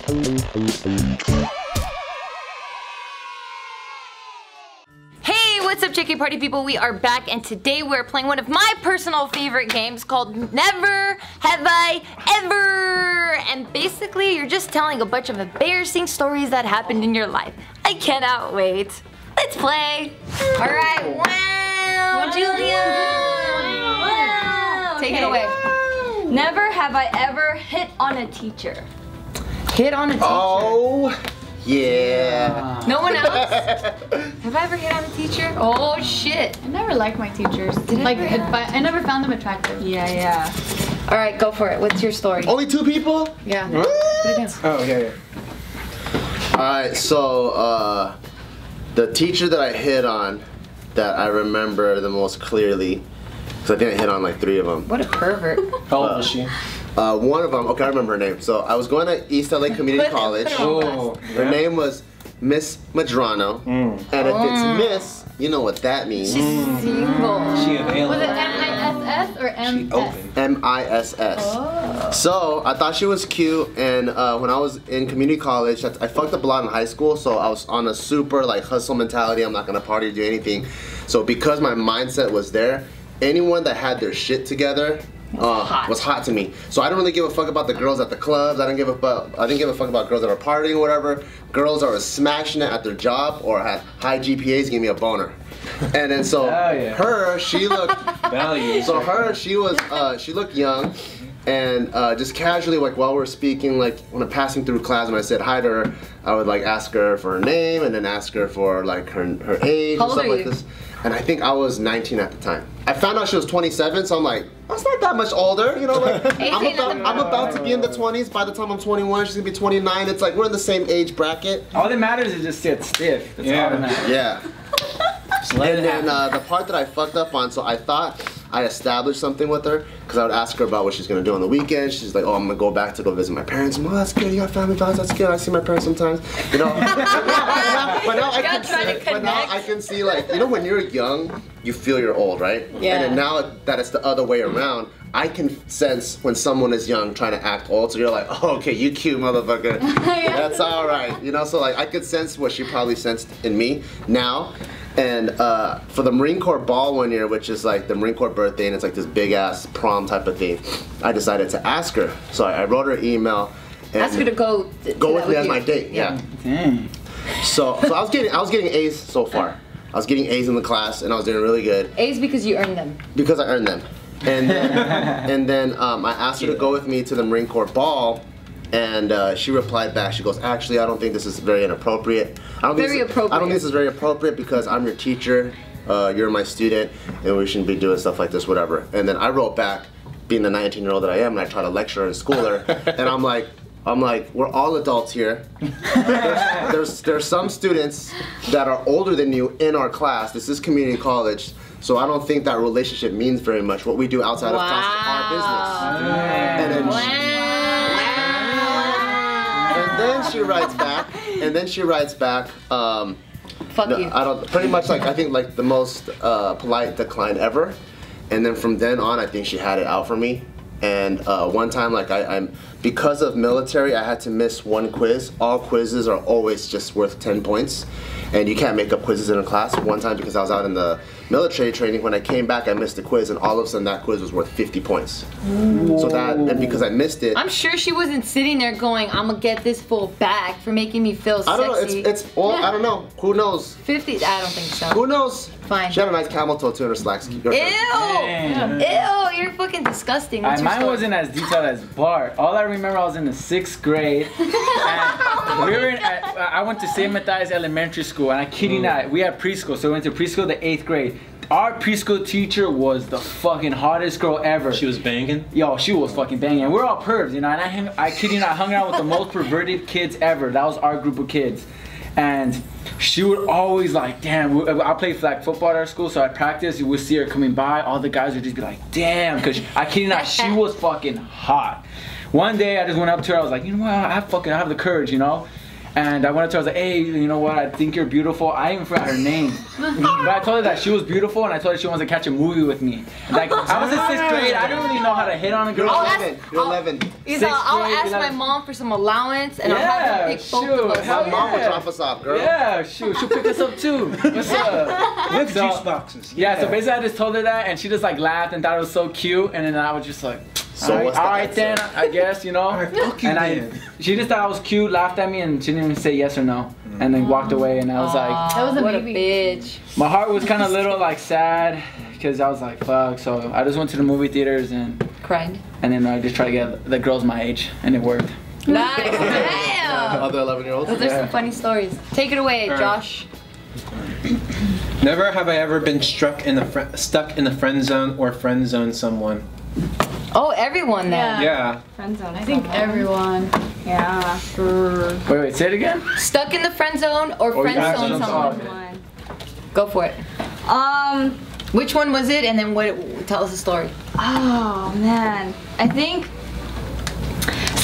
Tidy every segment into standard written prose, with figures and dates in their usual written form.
What's up, JK Party people? We are back, and today we're playing one of my personal favorite games called Never Have I Ever. And basically, you're just telling a bunch of embarrassing stories that happened in your life. I cannot wait. Let's play. All right, wow, Julia. Wow. Take it away. Never have I ever hit on a teacher. Hit on a teacher? Oh. Yeah. No one else? Have I ever hit on a teacher? Oh shit. I never liked my teachers. I never found them attractive. Yeah. Alright, go for it. What's your story? Only 2 people? Yeah. What? Put it down. Oh, yeah. Alright, so the teacher that I hit on that I remember the most clearly, because I think I hit on like 3 of them. What a pervert. How old was she? One of them, okay, I remember her name. So I was going to East LA Community College. Her name was Miss Madrano. And if it's Miss, you know what that means. She's single. She available. Was it M-I-S-S or M-S? M-I-S-S. Oh. So I thought she was cute, and when I was in community college, I fucked up a lot in high school, so I was on a super like hustle mentality. I'm not gonna party or do anything. So because my mindset was there, anyone that had their shit together was hot to me. So I didn't really give a fuck about the girls at the clubs. I didn't give a fuck about girls that are partying or whatever. Girls that were smashing it at their job or had high GPAs give me a boner. And then so her, she looked she looked young, and just casually, like while we're speaking, like when I'm passing through class and I said hi to her, I would like ask her for her name and then ask her for like her age and stuff like this. And I think I was 19 at the time. I found out she was 27, so I'm like, that's not that much older, you know, like I'm about to be in the 20s. By the time I'm 21, she's gonna be 29. It's like we're in the same age bracket. All that matters is just get stiff. That's all that matters. Yeah. And then the part that I fucked up on, so I thought I established something with her, because I would ask her about what she's gonna do on the weekend. She's like, oh, I'm gonna go back to go visit my parents. I'm like, oh, that's good, you got family values, that's good. I see my parents sometimes, you know. but now I can see, like, you know, when you're young, you feel you're old, right? Yeah. And then now that it's the other way around, I can sense when someone is young trying to act old. So you're like, oh, okay, you cute motherfucker. That's all right, you know. So like, I could sense what she probably sensed in me now. And for the Marine Corps ball one year, which is like the Marine Corps birthday, and it's like this big ass prom type of thing, I decided to ask her. So I wrote her an email. And ask her to go with me as my date. Yeah. So I was getting A's so far. I was getting A's in the class, and I was doing really good. A's because you earned them. Because I earned them. And then, I asked her to go with me to the Marine Corps ball. And she replied back. She goes, actually, I don't think this is very inappropriate. I don't think this is very appropriate because I'm your teacher, you're my student, and we shouldn't be doing stuff like this, whatever. And then I wrote back, being the 19-year-old that I am, and I try to lecture her and school her, and I'm like, we're all adults here. There's some students that are older than you in our class. This is community college. So I don't think that relationship means very much. What we do outside of class is our business. And then she writes back, fuck you. I don't, pretty much like, I think like the most polite decline ever. And then from then on, I think she had it out for me. And one time, like because of military, I had to miss one quiz. All quizzes are always just worth 10 points. And you can't make up quizzes in a class. One time, because I was out in the military training, when I came back, I missed the quiz, and all of a sudden that quiz was worth 50 points. Ooh. So and because I missed it. I'm sure she wasn't sitting there going, I'm gonna get this full back for making me feel sexy. I don't know, I don't know. Who knows? 50, I don't think so. Who knows? Fine. She had a nice camel toe too in her slacks. Ew! Ew, you're fucking disgusting. Mine wasn't as detailed as Bart. All I remember, I was in the 6th grade. And we were I went to St. Matthias Elementary School, and I kid you not, we had preschool, so we went to preschool the 8th grade. Our preschool teacher was the fucking hottest girl ever. She was banging? Yo, she was fucking banging. We're all pervs, you know, and I kid you not, I hung out with the most perverted kids ever. That was our group of kids. And she would always like, damn, I played flag football at our school, so I practiced, you would see her coming by, all the guys would just be like, damn, because I kid you not, she was fucking hot. One day I just went up to her, I was like, you know what, I have the courage, you know? And I went up to her, I was like, hey, you know what, I think you're beautiful. I even forgot her name. But I told her that she was beautiful, and I told her she wanted to catch a movie with me. Like, I was in 6th grade, I didn't really know how to hit on a girl. You're 11. I'll ask my mom for some allowance, and I'll have her pick both of us. My mom will drop us off, girl. Yeah, shoot, she'll pick us up too. What's up? With juice boxes. Yeah, so basically I just told her that, and she just like laughed and thought it was so cute, and then I was just like, so all right then, I guess, you know. She just thought I was cute, laughed at me, and she didn't even say yes or no, and then walked away. And I was like, that was a what baby. a bitch. My heart was kind of a little like sad because I was like, fuck. So I just went to the movie theaters and cried. And then I just tried to get the girls my age, and it worked. Nice. Damn. Other 11-year-olds. Those are some funny stories. Take it away, Josh. Never have I ever been stuck in the friend zone or friend zone someone. Oh, everyone then. Yeah. Friend zone. I think everyone. Yeah. Wait, say it again? Stuck in the friend zone or friend zone someone. Go for it. Which one was it, and then tell us a story. Oh man, I think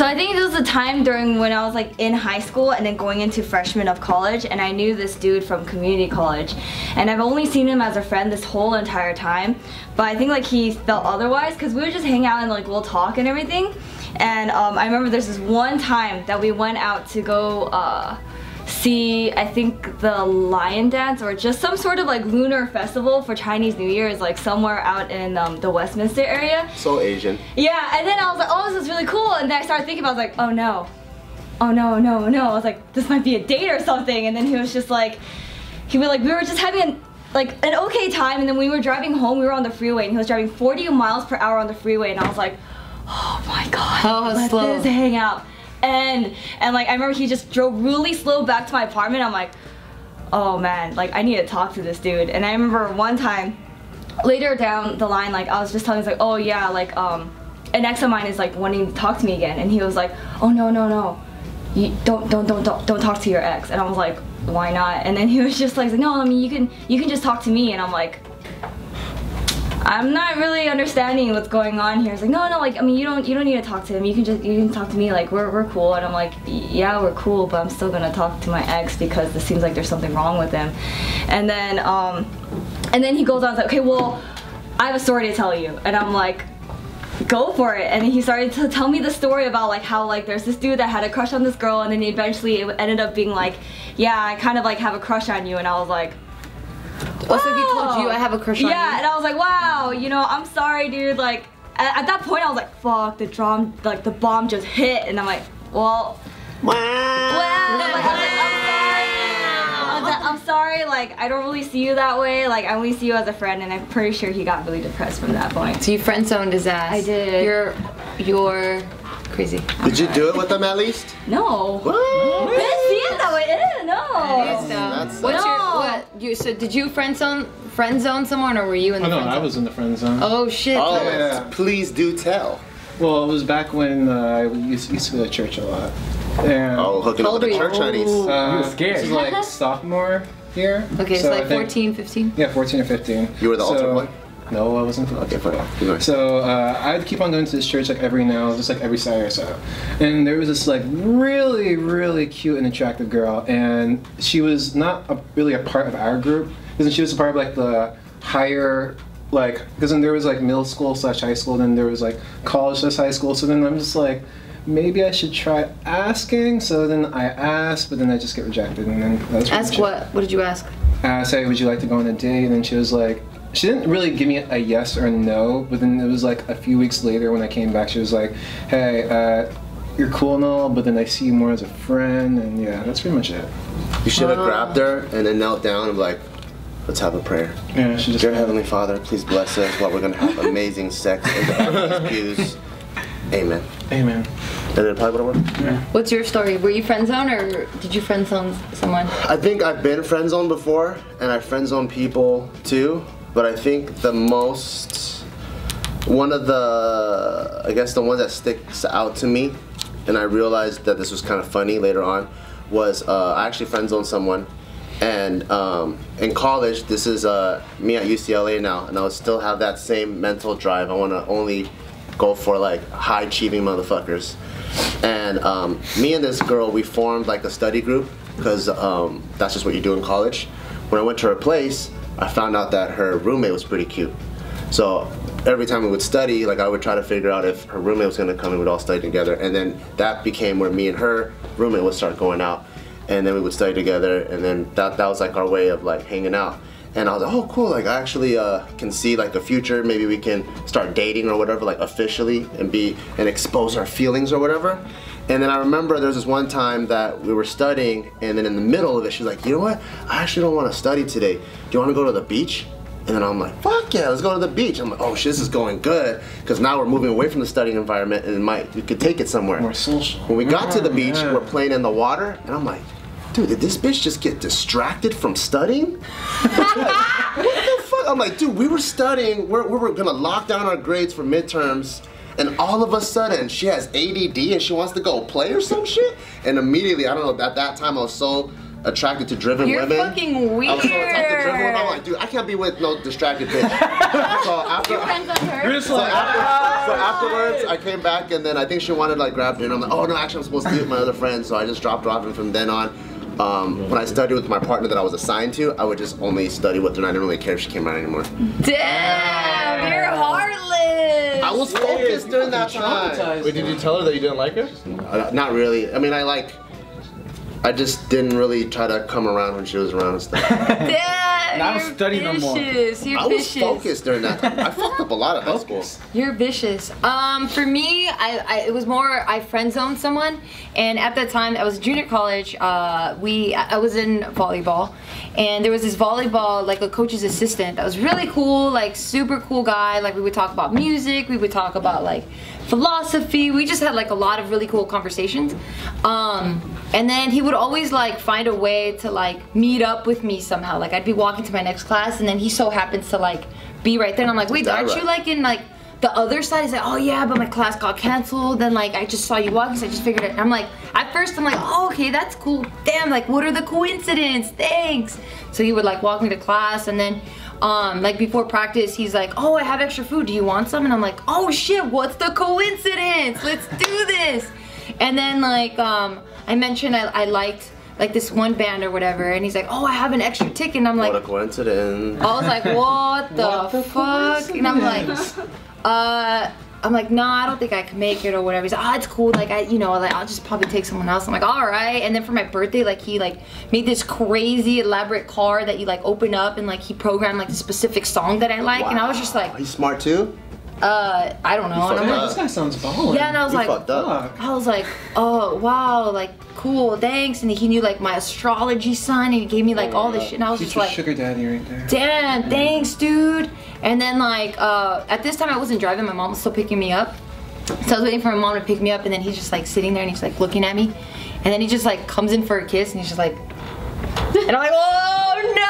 it was a time during when I was like in high school and then going into freshman of college, and I knew this dude from community college, and I've only seen him as a friend this whole entire time, but I think like he felt otherwise because we would just hang out and like we'll talk and everything. And I remember there's this one time that we went out to go see, I think, the lion dance or just some sort of like lunar festival for Chinese New Year, is like somewhere out in the Westminster area. So Asian. Yeah, and then I was like, oh, this is really cool, and then I started thinking about it, I was like, oh no. I was like, this might be a date or something, and then he was just like, we were just having an okay time, and then when we were driving home, we were on the freeway, and he was driving 40 miles per hour on the freeway, and I was like, oh my god, let's hang out. And like I remember he just drove really slow back to my apartment. I'm like, oh man, like I need to talk to this dude. And I remember one time later down the line, like I was just telling him, like, oh yeah, like an ex of mine is like wanting to talk to me again, and he was like, oh no, you don't talk to your ex. And I was like, why not? And then he was just like, no, I mean you can just talk to me. And I'm like, I'm not really understanding what's going on here. It's like, no, like, I mean, you don't need to talk to him. You can talk to me. Like, we're cool. And I'm like, yeah, we're cool, but I'm still gonna talk to my ex because it seems like there's something wrong with him. And then he goes on, like, okay, well, I have a story to tell you. And I'm like, go for it. And then he started to tell me the story about like how like there's this dude that had a crush on this girl, and then eventually it ended up being like, yeah, I kind of like have a crush on you. And I was like, wow. So he told you I have a crush on you? Yeah, and I was like, wow, you know, I'm sorry, dude. Like, at that point, I was like, fuck, the bomb just hit, and I'm like, well, I'm sorry, like, I don't really see you that way. Like, I only see you as a friend, and I'm pretty sure he got really depressed from that point. So you friend-zoned his ass. I did. You're crazy. Did you do it with them at least? No. What? I didn't see it that way. No. So did you friend zone someone, or were you in the friend zone? I was in the friend zone. Oh shit. Oh, yeah. Please do tell. Well, it was back when I used to go to church a lot. And hooking up with the church honeys. You were scared. This is like sophomore year. Okay, so like 14, 15? Yeah, 14 or 15. You were the altar boy? No, I wasn't. Okay, fine. So I'd keep on going to this church like every Saturday or so. And there was this like really, really cute and attractive girl, and she was not really a part of our group, because she was a part of like the higher, like, because then there was like middle school / high school, then there was like college / high school. So then I'm just like, maybe I should try asking. So then I asked, but then I just get rejected, and then that's ask what? What did you ask? I said, would you like to go on a date? And then she was like, she didn't really give me a yes or a no, but then it was like a few weeks later when I came back, she was like, hey, you're cool and all, but then I see you more as a friend, and yeah, that's pretty much it. You should have grabbed her and then knelt down and be like, let's have a prayer. Yeah, she just. Dear Heavenly Father, please bless us while we're going to have amazing sex in the pews. Amen. Amen. And then probably would have worked? Yeah. What's your story? Were you friend zoned, or did you friend zone someone? I think I've been friend zoned before, and I friend zoned people too. But I think one of the, I guess the one that sticks out to me, and I realized that this was kind of funny later on, was I actually friend zoned someone, and in college, this is me at UCLA now, and I still have that same mental drive. I want to only go for like high achieving motherfuckers. And me and this girl, we formed like a study group because that's just what you do in college. When I went to her place, I found out that her roommate was pretty cute. So every time we would study, like I would try to figure out if her roommate was gonna come and we'd all study together. And then that became where me and her roommate would start going out. And then we would study together, and then that was like our way of like hanging out. And I was like, oh cool, like I actually can see like a future, maybe we can start dating or whatever, like officially, and expose our feelings or whatever. And then I remember there was this one time that we were studying, and then in the middle of it, she's like, you know what, I actually don't want to study today. Do you want to go to the beach? And then I'm like, fuck yeah, let's go to the beach. I'm like, oh shit, this is going good, because now we're moving away from the studying environment, and we could take it somewhere. More social. When we got to the beach, we're playing in the water, and I'm like, dude, did this bitch just get distracted from studying? What the fuck? I'm like, dude, we were studying, we were gonna lock down our grades for midterms, and all of a sudden she has ADD and she wants to go play or some shit? And immediately, I don't know, at that time I was so attracted to driven women. You're fucking weird. I was so attracted to driven women. I'm like, dude, I can't be with no distracted bitch. So afterwards, I came back, and then I think she wanted to like grab dinner. I'm like, oh no, actually I'm supposed to be with my other friends, so I just dropped her off, and from then on, when I studied with my partner that I was assigned to, I would just only study with her, and I didn't really care if she came out anymore. Damn, you're heartless. I was focused during that time. Wait, did you tell her that you didn't like her? Not really. I mean, I just didn't really try to come around when she was around and stuff. Damn, Now I'm studying no more. You're I was vicious. focused during that time. I fucked up a lot of high school. You're vicious. For me, it was more I friend zoned someone, and at that time I was junior college. I was in volleyball, and there was this volleyball like a coach's assistant that was really cool, like super cool guy. Like we would talk about music, we would talk about like philosophy. We just had like a lot of really cool conversations. And then he would always like find a way to like meet up with me somehow. Like I'd be walking to my next class, and then he so happens to like be right there, and I'm like, wait, aren't you like in like the other side? He's like, oh yeah, but my class got canceled, then like I just saw you walking, so I just figured it. I'm like, at first I'm like, oh okay, that's cool. Damn, like what are the coincidences? Thanks. So he would like walk me to class, and then like before practice, he's like, oh, I have extra food, do you want some? And I'm like, oh shit, what's the coincidence? Let's do this. And then like I mentioned I liked like this one band or whatever, and he's like, oh, I have an extra ticket, and I'm like, what a coincidence. I was like, what the fuck? And I'm like, nah, I don't think I can make it or whatever. He's like, oh, it's cool, like I'll just probably take someone else. I'm like, all right. And then for my birthday, like he like made this crazy elaborate car that you like open up, and like he programmed like the specific song that I like. Wow. And I was just like, he's smart too? I don't know. And I'm like, this guy sounds balling. yeah, and I was like, I was like, oh wow, like cool, thanks. And he knew like my astrology sign, and he gave me like all this shit, and I was just like, sugar daddy right there. Damn, thanks, dude. And then like at this time I wasn't driving, my mom was still picking me up, so I was waiting for my mom to pick me up, and then he's just like sitting there, and he's like looking at me, and then he just like comes in for a kiss, and he's just like, and I'm like, oh no.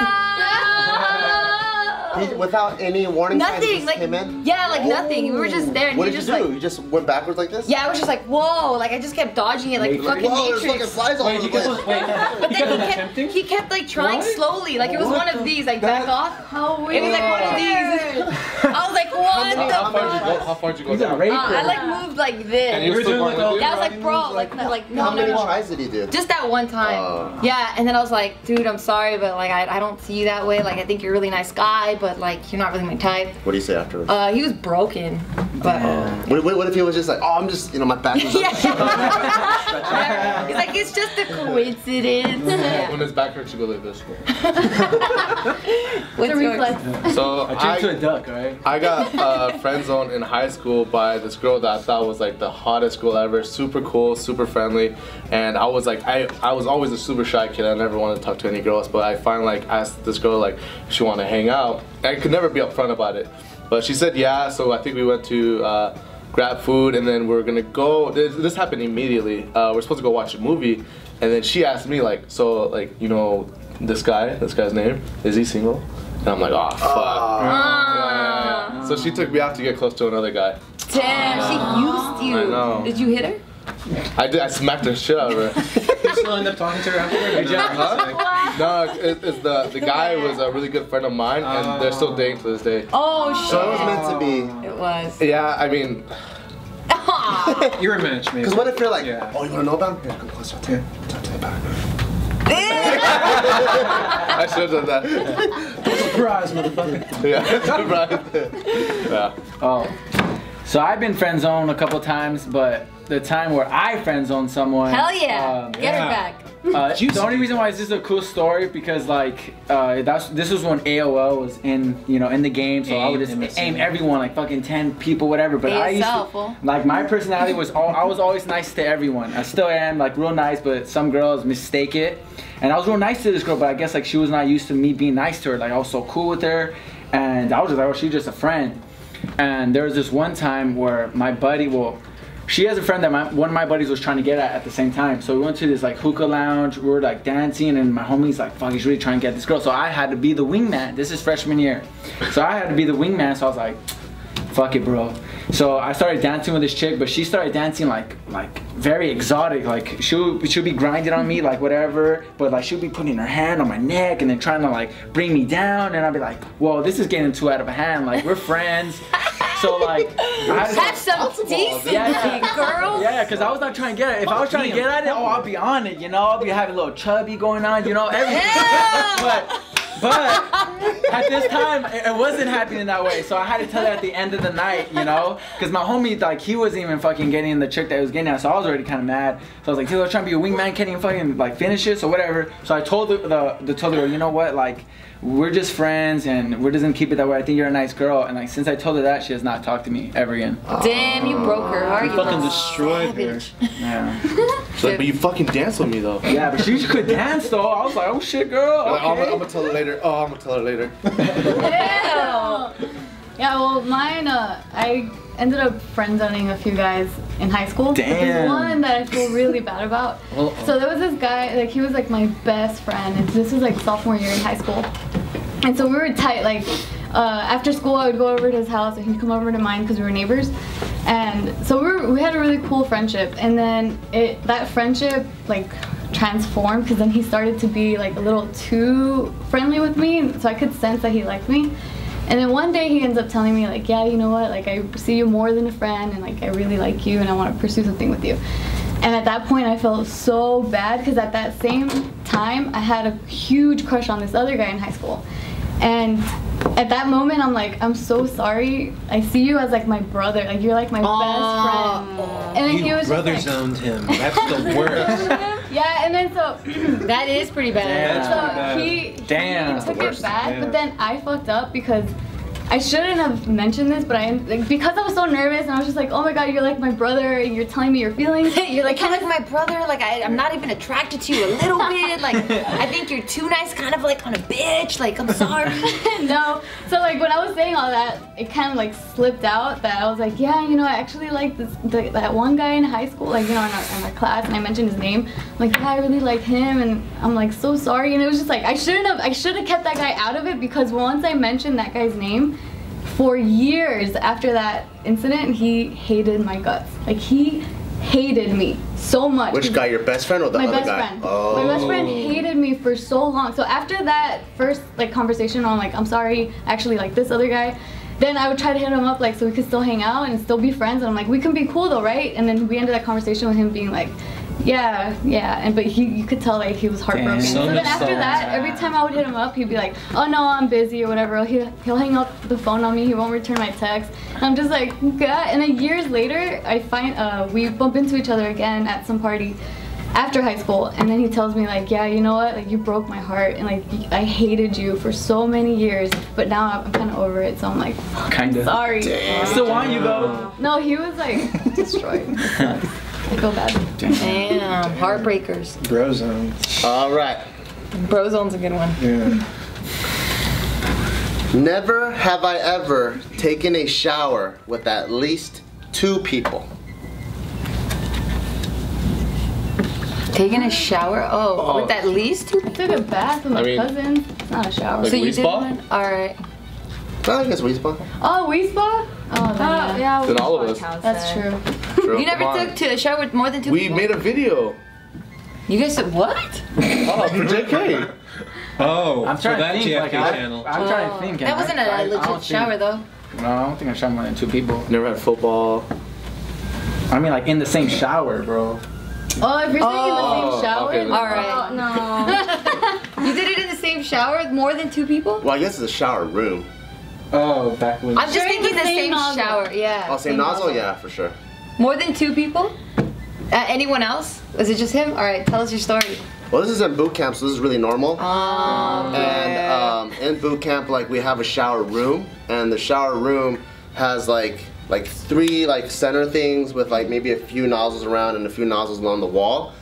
Without any warning signs, nothing, like, came in? Yeah, like nothing. We were just there, and what he did just you do? like, You just went backwards like this? yeah, I was just like, whoa, like I just kept dodging it like fucking whoa, there's Matrix. fucking flies all over the place. But then he kept like trying slowly, like it was one of these, like back off. How weird. It was like one of these. I was like, what the fuck? How far did you go down? I like moved like this. And you were doing like all Yeah, I was like, bro, like no, How many no. tries did he do? Just that one time. Yeah, and then I was like, dude, I'm sorry, but like I don't see you that way. Like I think you're a really nice guy, but like you're not really my type. What do you say afterwards? He was broken, but. What if he was just like, oh, I'm just, my back is up. Yeah. He's like, it's just a coincidence. Yeah. When his back hurts, you go like this. What's a reflex? So I turned to a duck, right? I got friend zoned in high school by this girl that I thought was like the hottest girl ever. Super cool, super friendly, and I was like, I was always a super shy kid. I never wanted to talk to any girls, but I finally like asked this girl like if she wanted to hang out. I could never be upfront about it, but she said yeah. So I think we went to grab food, and then we're gonna go. This happened immediately. We're supposed to go watch a movie, and then she asked me like, so like this guy's name, is he single? And I'm like, oh fuck. Yeah. So she took me out to get close to another guy. Damn, she used you. I know. Did you hit her? I did. I smacked the shit out of her. You still end up talking to her afterward? No, it's the guy was a really good friend of mine, and they're still dating to this day. Oh shit. So it was meant to be. It was. Yeah, I mean, You're a match, maybe. Because what if you're like, Yeah. oh, you want to know about him? Here, come closer. Talk to the back. I should have done that. Surprise, motherfucker. Yeah, surprise. Yeah. Oh. So I've been friend zoned a couple times, but the time where I friend zoned someone. Hell yeah. Get her back. The only reason why this is a cool story because like this was when AOL was in in the game, so I would just aim everyone like fucking 10 people, whatever. But I used to, like my personality was I was always nice to everyone. I still am like real nice, but some girls mistake it. And I was real nice to this girl, but I guess like she was not used to me being nice to her. Like I was so cool with her, and I was just like, oh, she's just a friend. And there was this one time where my buddy, she has a friend that one of my buddies was trying to get at the same time. So we went to this like hookah lounge, we were like dancing, and my homie's like, fuck, he's really trying to get this girl. So I had to be the wingman. This is freshman year. So I had to be the wingman, so I was like, fuck it, bro. So I started dancing with this chick, but she started dancing like very exotic. Like she'll be grinding on me, like whatever, but like she'll be putting her hand on my neck and then trying to like bring me down, and I'll be like, whoa, this is getting too out of hand. Like we're friends. So like, have some decency, girl. Yeah, because I was not trying to get it. If I was trying to get at it, I'll be on it, I'll be having a little chubby going on, everything. But at this time, it wasn't happening that way. So I had to tell her at the end of the night, because my homie, like, he wasn't even fucking getting the chick that he was getting at. So I was already kind of mad. So I was like, dude, I was trying to be a wingman, can't even fucking like finish it, so whatever. So I told the girl, you know what, like, we're just friends and we're just gonna keep it that way. I think you're a nice girl. And like since I told her that, she has not talked to me ever again. Damn, you broke her heart. You fucking destroyed her. Yeah. She's like, but you fucking danced with me though. Yeah, but she could dance though. I was like, oh shit, girl. Okay. I'm gonna tell her later. Oh, I'm gonna tell her later. Yeah, well, mine, I ended up friend zoning a few guys in high school. Damn. There's one that I feel really bad about. So there was this guy, like he was like my best friend, and this was like sophomore year in high school. And so we were tight, like after school I would go over to his house and he'd come over to mine because we were neighbors. And so we had a really cool friendship, and then that friendship like transformed because then he started to be like a little too friendly with me, so I could sense that he liked me. And then one day he ends up telling me like, yeah, you know what, like I see you more than a friend and like I really like you and I want to pursue something with you. And at that point I felt so bad because at that same time I had a huge crush on this other guy in high school. And at that moment I'm like, I'm so sorry. I see you as like my brother, like you're like my best friend. And then he was brother just like, zoned him. That's the worst. Yeah, and then so that is pretty bad. So he took it bad, but then I fucked up because I shouldn't have mentioned this, but because I was so nervous and I was just like, oh my god, you're like my brother and you're telling me your feelings. You're like, kind of like my brother, like I'm not even attracted to you a little bit, like I think you're too nice, kind of like on a bitch, like I'm sorry. No, so like when I was saying all that, it kind of like slipped out that I was like, yeah, I actually like that one guy in high school, like in our class, and I mentioned his name. I'm like, yeah, I really like him, and I'm like so sorry, and it was just like I should have kept that guy out of it because once I mentioned that guy's name, for years after that incident, he hated my guts. Like he hated me so much. Which guy, your best friend or the other guy? My best friend. Oh. My best friend hated me for so long. So after that first like conversation on like, I'm sorry, actually like this other guy, then I would try to hit him up like so we could still hang out and still be friends. And I'm like, we can be cool though, right? And then we ended that conversation with him being like, yeah, and but you could tell like he was heartbroken. So then after that, every time I would hit him up, he'd be like, oh no, I'm busy or whatever. He'll hang up the phone on me. He won't return my text. And I'm just like, God. And then years later, I find we bump into each other again at some party after high school, and then he tells me like, yeah, you know what, like you broke my heart and like I hated you for so many years, but now I'm kind of over it. So I'm like, kinda sorry. I still want you though. No, he was like destroyed. I feel bad. Damn, heartbreakers. Brozone. All right. Brozone's a good one. Yeah. Never have I ever taken a shower with at least 2 people. Taking a shower? Oh, with at least 2 people? I took a bath with my cousin. It's not a shower. Like so you did spa? one? Alright. I guess we spa. Oh, we spa? Oh, yeah. Then all of us. That's true. True. You never took to a shower with more than 2 people? We made a video. You guys said what? Oh, for JK. Oh, I'm trying that to think. JFK Like, channel. I'm trying to think. That wasn't a legit shower though. No, I don't think I shot more than 2 people. Never had football. I mean, like in the same shower, bro. Oh, if you're saying in the same shower, okay. All right. No. you did it in the same shower, more than 2 people? Well, I guess it's a shower room. Oh, back when. I'm just During thinking the same nozzle. shower. Yeah. Oh, same nozzle? Yeah, for sure. More than 2 people? Anyone else? Was it just him? All right, tell us your story. Well, this is in boot camp, so this is really normal. Oh, And in boot camp, like we have a shower room, and the shower room has like 3 like center things with like maybe a few nozzles around and a few nozzles along the wall.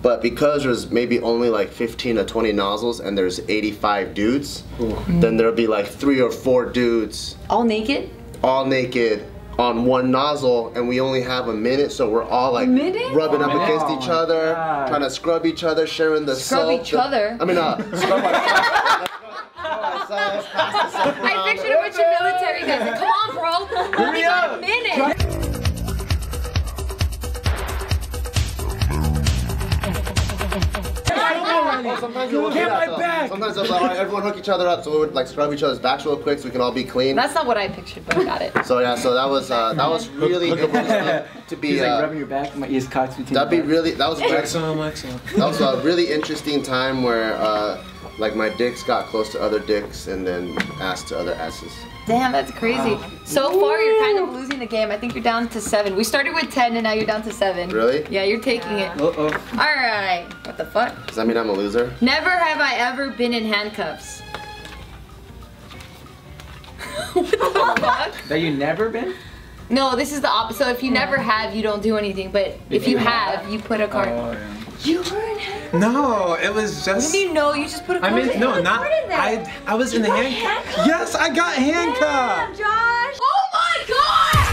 But because there's maybe only like 15 to 20 nozzles and there's 85 dudes, then there'll be like 3 or 4 dudes all naked? all naked on one nozzle, and we only have a minute, so we're all like rubbing up against each other, trying to scrub each other, sharing the Scrub soap. each other? I mean, scrub ourselves. I pictured a bunch of military guys. Like, come on, bro. Only got a minute. Sometimes we'll Get my back! Sometimes they'll be like, all right, everyone hook each other up, so we would like scrub each other's backs real quick so we can all be clean. That's not what I pictured, but I got it. So yeah, so that was really interesting to be. He's like rubbing your back, my ears cocked between. That was That was a really interesting time where like my dicks got close to other dicks and then ass to other asses. Damn, that's crazy. So far, you're kind of losing the game. I think you're down to 7. We started with 10, and now you're down to 7. Really? Yeah, you're taking it. Uh-oh. All right. What the fuck? Does that mean I'm a loser? Never have I ever been in handcuffs. What the fuck? That you never been? No, this is the opposite. So if you never have, you don't do anything. But if you have, you put a card. Oh, yeah. You were in handcuffs? No, it was What just. do you know? You just put a card I mean, in. no, not. that. I was in the handcuffs. Yes, I got handcuffed. Josh! Oh my god!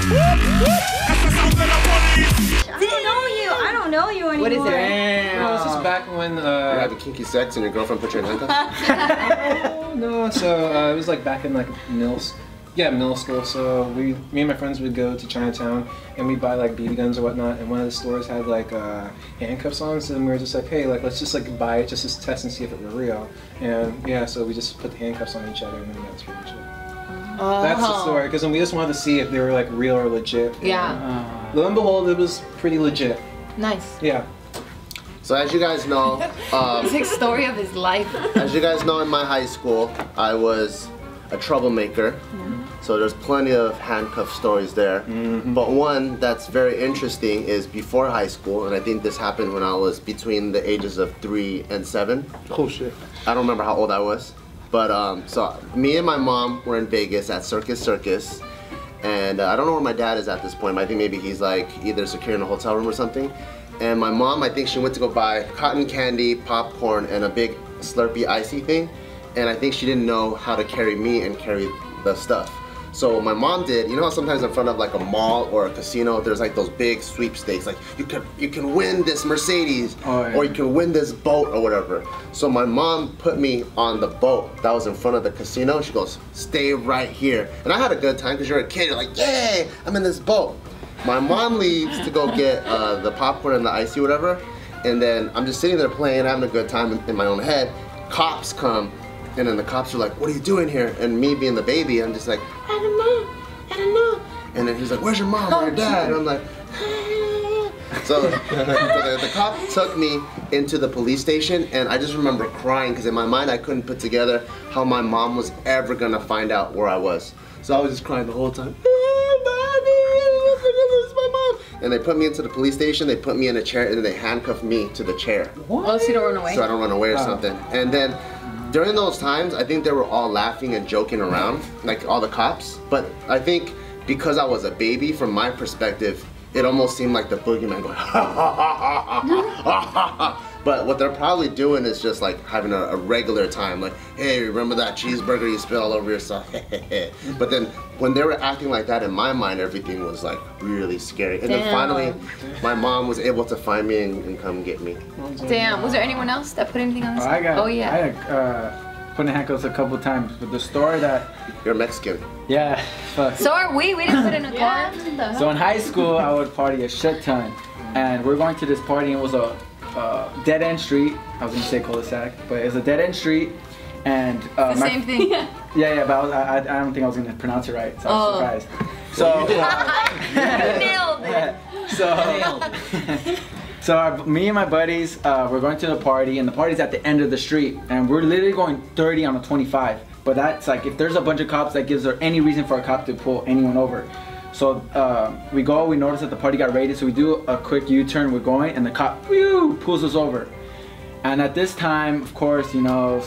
I don't know you anymore. What is it? No, this is back when. You're having kinky sex and your girlfriend put you in handcuffs? No, so it was like back in like middle school. So me and my friends would go to Chinatown and we'd buy like BB guns or whatnot. And one of the stores had like handcuffs on. So then we were just like, hey, like let's just like buy it just to test and see if it were real. And yeah, so we just put the handcuffs on each other and then that's pretty much it. That's the story. Because we just wanted to see if they were like real or legit. Yeah. Lo and behold, it was pretty legit. Nice. Yeah. So as you guys know, It's like story of his life. as you guys know, in my high school, I was a troublemaker. So there's plenty of handcuff stories there. But one that's very interesting is before high school, and I think this happened when I was between the ages of 3 and 7. Oh shit. I don't remember how old I was. But so me and my mom were in Vegas at Circus. And I don't know where my dad is at this point, but I think maybe he's like either securing a hotel room or something. And my mom, I think she went to go buy cotton candy, popcorn, and a big Slurpee icy thing. And I think she didn't know how to carry me and carry the stuff. So what my mom did, you know how sometimes in front of like a mall or a casino, there's like those big sweepstakes, like you can win this Mercedes, or you can win this boat or whatever. So my mom put me on the boat that was in front of the casino. She goes, stay right here. And I had a good time because you're a kid, you're like, yay, I'm in this boat. My mom leaves to go get the popcorn and the icy whatever, and then I'm just sitting there playing, having a good time in my own head. Cops come. And then the cops are like, what are you doing here? And me being the baby, I'm just like, I don't know. And then he's like, where's your mom or your dad? And I'm like, so the cop took me into the police station, and I just remember crying because in my mind I couldn't put together how my mom was ever gonna find out where I was. So I was just crying the whole time. And they put me into the police station, they put me in a chair, and then they handcuffed me to the chair. What? Oh, so you don't run away? So I don't run away or something. And then during those times, I think they were all laughing and joking around, like all the cops. But I think because I was a baby, from my perspective, it almost seemed like the boogeyman going, ha ha ha ha ha ha ha. But what they're probably doing is just like having a regular time, like, hey, remember that cheeseburger you spit all over yourself? But then when they were acting like that, in my mind, everything was like really scary. And then finally, my mom was able to find me and come get me. Damn. Was there anyone else that put anything on this? I got yeah. put in handcuffs a couple times, but the story that. You're Mexican. Yeah. Fuck. So are we. We didn't put in a car. So in high school, I would party a shit ton, and we're going to this party, and it was a dead end street. I was gonna say cul-de-sac, but it was a dead end street, and the same thing. Yeah, but I don't think I was gonna pronounce it right, so I was surprised. So nailed it. So me and my buddies, we're going to the party, and the party's at the end of the street, and we're literally going 30 on a 25. But that's like, if there's a bunch of cops, that gives there any reason for a cop to pull anyone over. So we go, we notice that the party got raided, so we do a quick U-turn, we're going, and the cop pulls us over. And at this time, of course, you know,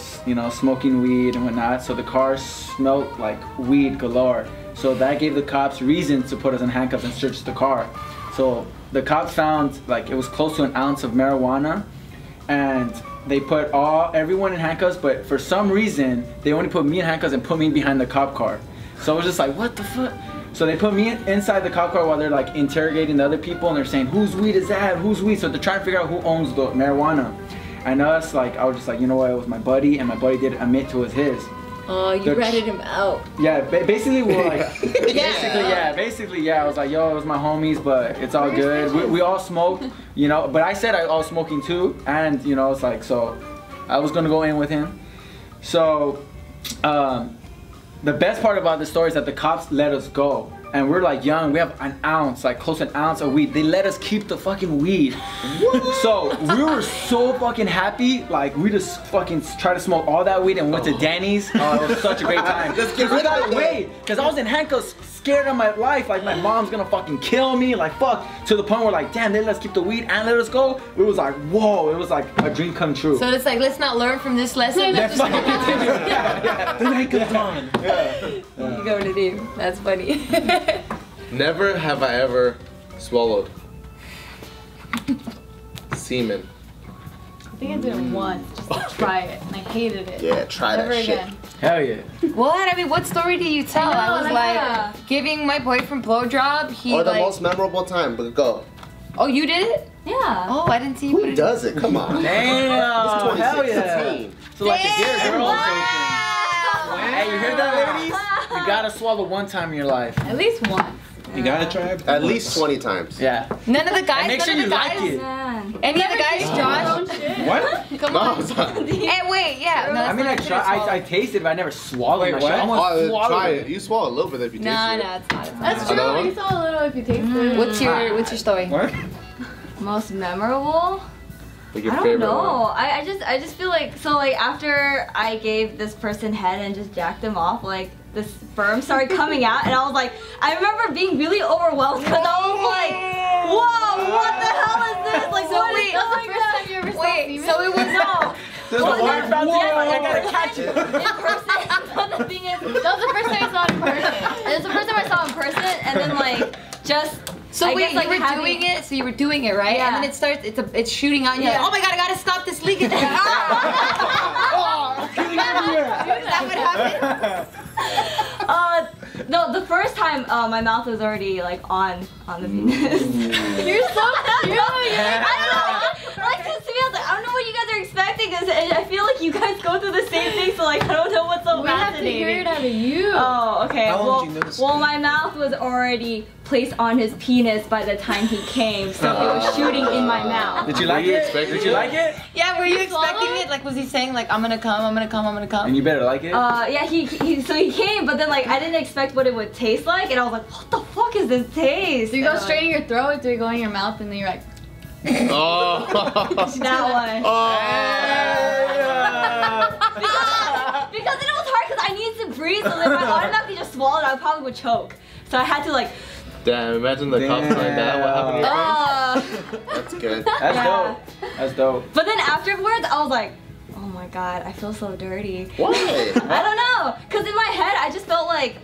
smoking weed and whatnot, so the car smelled like weed galore. So that gave the cops reason to put us in handcuffs and search the car. So the cops found, like, it was close to an ounce of marijuana, and they put everyone in handcuffs, but for some reason, they only put me in handcuffs and put me behind the cop car. So I was just like, what the fuck? So they put me inside the cop car while they're like interrogating the other people, and they're saying, whose weed is that? Whose weed? So they're trying to figure out who owns the marijuana. And us, like, I was just like, you know what, it was my buddy, and my buddy did admit to it was his. Oh, you ratted him out. Yeah, basically we're like, basically, yeah, I was like, yo, it was my homies, but it's all good. We all smoked, you know, but I said I was smoking too, and, you know, it's like, so I was gonna go in with him. So, the best part about the story is that the cops let us go. And we're like young, we have an ounce, like close to an ounce of weed. They let us keep the fucking weed. So we were so fucking happy, like we just fucking tried to smoke all that weed and went to Danny's. Oh, it was such a great time. Because we got away, because I was in handcuffs, scared of my life, like my mom's gonna fucking kill me, like fuck. To the point where like, damn, they let us keep the weed and let us go. It was like, whoa, it was like a dream come true. So it's like, let's not learn from this lesson. Let's fucking continue. The night goes on. You go to do. That's funny. Never have I ever swallowed semen. I think I did it once, just to try it, and I hated it. Yeah, try Never that shit. again. Hell yeah. What? I mean, what story do you tell? I was like, yeah. giving my boyfriend blowjob. He Or the like, most memorable time, but go. oh, you did it? Yeah. Oh, I didn't see you put Who it. does it? Come on. Damn. It's Hell yeah. 2016. So like a dear girl. Wow. Hey, you hear that, ladies? You gotta swallow one time in your life. At least once. You gotta try it. At least 20 times. Yeah. None of the guys. And make sure none you of the like guys. it. Man. Any of the guys, Josh? What? Come No, on. it's not. Hey, wait, yeah. No, I mean, I tasted it, but I never swallowed it. Wait, what? I almost Oh, swallowed try it. it. You swallow a little bit if you taste No, it. no, it's not. That's true. Another one? You saw a little if you taste it. What's your story? What? Most memorable? Like your I don't favorite know. one. I just feel like, so like after I gave this person head and just jacked them off, like the sperm started coming out, and I was like, I remember being really overwhelmed because I was like, whoa, what the hell is this? Like, So what wait, is That's the first time you ever saw Wait, semen? so it was no. There's a water fountain. I gotta catch it. in person? But the thing is, That was the first time I saw it in person. it was the first time I saw it in person, and then like just. So I wait, guess, like, you were having- doing it. So you were doing it, right? Yeah. And then it starts. It's shooting out. And you're Yeah. like, oh my god, I gotta stop this leakage. Is that what happened? No, the first time my mouth was already like on the penis. You're so cute. I don't know. Like, 'cause to me, I was like, I don't know what you guys are expecting, 'cause I feel like you guys go through the same thing, so like I don't know what's so We have to fascinating. hear it out of you. Oh, okay. How long well, did you notice well, it? my mouth was already placed on his penis by the time he came, so it was shooting in my mouth. Did you like it? Did you like it? Yeah, were you expecting swallow it? Like, was he saying like, I'm gonna come, I'm gonna come, I'm gonna come? And you better like it. Yeah, he came, but then like I didn't expect what it would taste like, and I was like, what the fuck is this taste? Do you go And, straight in your throat, do you go in your mouth, and then you're like, Oh. that one. Because then it was hard because I needed to breathe, so then if I automatically just swallowed, I probably would choke. So I had to like. Damn, imagine the cops like that. What happened to your friend? That's good. That's Yeah. dope. That's dope. But then afterwards, I was like, oh my god, I feel so dirty. Why? I don't know, cause in my head, I just felt like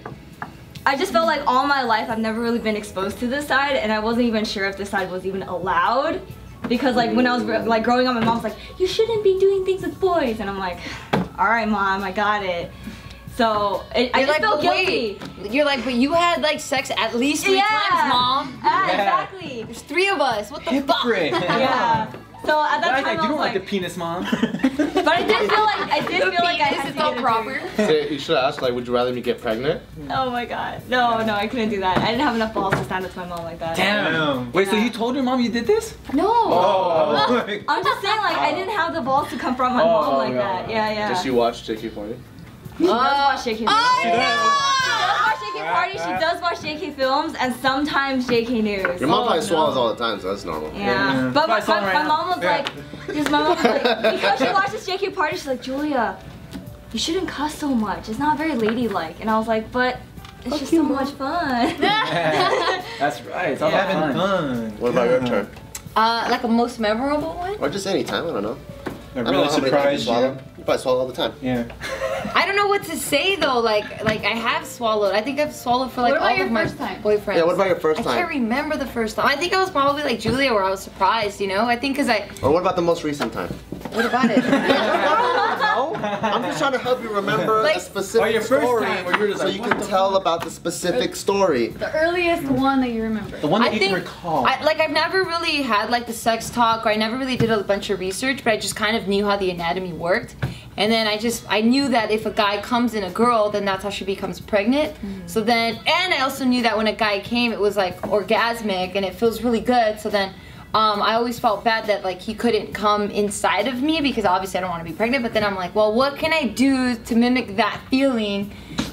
all my life I've never really been exposed to this side, and I wasn't even sure if this side was even allowed. Because like when I was like growing up, my mom was like, you shouldn't be doing things with boys, and I'm like, all right, mom, I got it. So I just like, felt but guilty. wait. You're like, but you had like sex at least 3 times, mom. Exactly. There's 3 of us. What the fuck? Hypocrite. Yeah. So at that Guys, time you I don't was like the like, penis, mom. but I did feel like I had It's to all get it proper. Say, you should have asked, like, would you rather me get pregnant? Oh my god. No, I couldn't do that. I didn't have enough balls to stand up to my mom like that. Damn. Wait, so you told your mom you did this? No. Oh. I'm just saying, like, I didn't have the balls to confront my mom like that. Yeah. Just you watch JK Party? She does watch JK. Oh, She does watch JK JK Party, she does watch JK Films and sometimes JK News. Your mom probably swallows all the time, so that's normal. Yeah. But my mom was like, because my mom was like, because she watches JK Party, she's like, Julia, you shouldn't cuss so much. It's not very ladylike. And I was like, but it's just so much fun. That's right. It's all having fun. What about your turn? Like a most memorable one? Or just any time, I don't know. That really surprised you. You probably swallow all the time. Yeah. I don't know what to say though. Like I have swallowed. I think I've swallowed for like all of my boyfriends. Yeah, what about your first time? I can't remember the first time. I think I was probably like Julia, where I was surprised. You know, I think because I. Or what about the most recent time? What about it? No, I'm just trying to help you remember a specific your first story, time where you're just so like, you can tell about the specific story. The earliest one that you remember. The one that I you think, can recall. I've never really had like the sex talk, or I never really did a bunch of research, but I just kind of knew how the anatomy worked. And then I knew that if a guy comes in a girl, then that's how she becomes pregnant. So then, and I also knew that when a guy came, it was like orgasmic and it feels really good. So then, I always felt bad that like he couldn't come inside of me because obviously I don't want to be pregnant. But then I'm like, well, what can I do to mimic that feeling?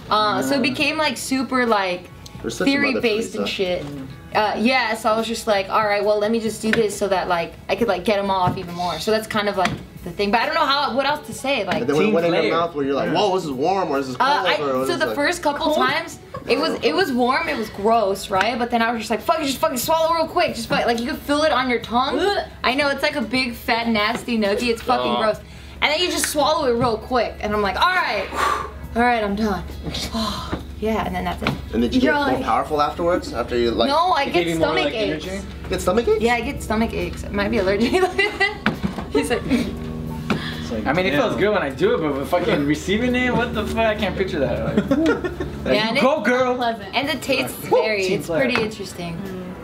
So it became like super like theory-based and shit. Yeah, so I was just like, all right, well, let me just do this so that like I could like get him off even more. So that's kind of like the thing. But I don't know what else to say. Like, and then when it went in your mouth, where you're like, whoa, this is warm or is this cold? So the first couple times, it was warm, it was gross, right? But then I was just like, fuck, just fucking swallow real quick. Just like you could feel it on your tongue. I know it's like a big fat nasty nugget. It's fucking gross. And then you just swallow it real quick, and I'm like, all right, I'm done. Yeah, and then that's it. And did you get more powerful afterwards? After you like? No, I get stomach aches. Get stomach aches? Yeah, I get stomach aches. I might be allergic. He's like. I mean, it feels good when I do it, but fucking receiving it, what the fuck? I can't picture that. Like, yeah, you go, girl. Pleasant. And the taste varies. It's pretty interesting.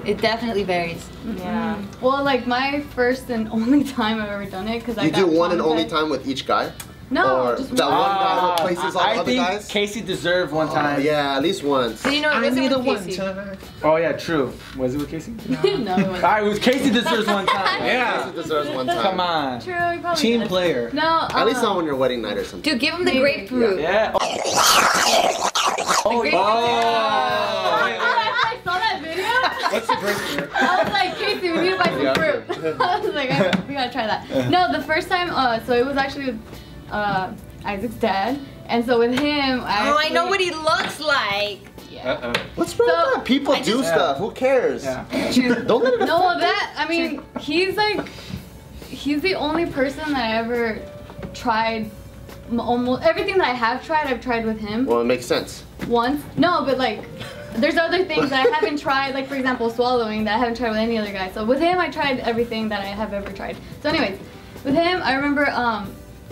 It definitely varies. Yeah. Well, like my first and only time I've ever done it, because I You do one and only time with each guy? No, or just that one guy replaces all the I other think guys? Casey deserved one time. Yeah, at least once. So you know, it wasn't with Casey. Oh yeah, true. Was it with Casey? No, it wasn't. Alright, it was Casey deserves one time. Yeah. Casey deserves one time. Come on. True, you probably Team did. player. No. At least not on your wedding night or something. Dude, give him the grapefruit. Yeah. Oh, I saw that video. What's the grapefruit? I was like, Casey, we need to buy some fruit. I was like, we gotta try that. No, the first time, so it was actually with Isaac's dad, and so with him, I know what he looks like. Yeah. What's wrong with that? People do stuff. Who cares? Yeah. Don't let it affect No, you. that, I mean, he's the only person that I ever tried, almost everything that I have tried, I've tried with him. Well, it makes sense. Once. No, but like, there's other things that I haven't tried, like for example, swallowing, that I haven't tried with any other guy. So with him, I tried everything that I have ever tried. So anyways, with him, I remember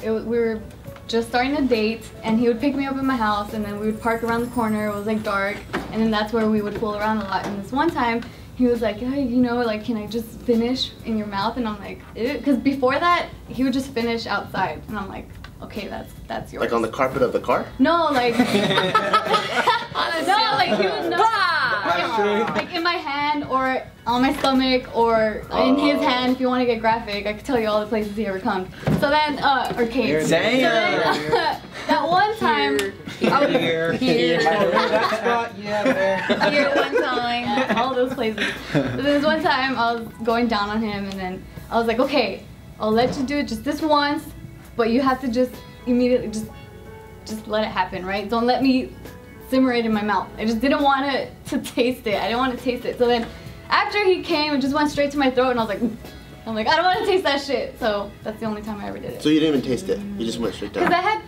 we were just starting to date, and he would pick me up at my house, and then we would park around the corner. It was like dark, and then that's where we would fool around a lot. And this one time, he was like, hey, you know, like, can I just finish in your mouth? And I'm like, because before that, he would just finish outside, and I'm like, okay, that's yours. Like on the carpet of the car? No, like, no, like he would know, like in my hand or on my stomach or in his hand. If you want to get graphic, I could tell you all the places he ever come. So then, or Kate. Damn. So then, that one time, I was here one time, all those places. So then this one time, I was going down on him, and then I was like, okay, I'll let you do it just this once, but you have to just immediately just let it happen, right? Don't let me simmer it in my mouth. I just didn't want to taste it. I didn't want to taste it. So then after he came, it just went straight to my throat, and I was like, I don't want to taste that shit. So that's the only time I ever did it. So you didn't even taste it? You just went straight down? Because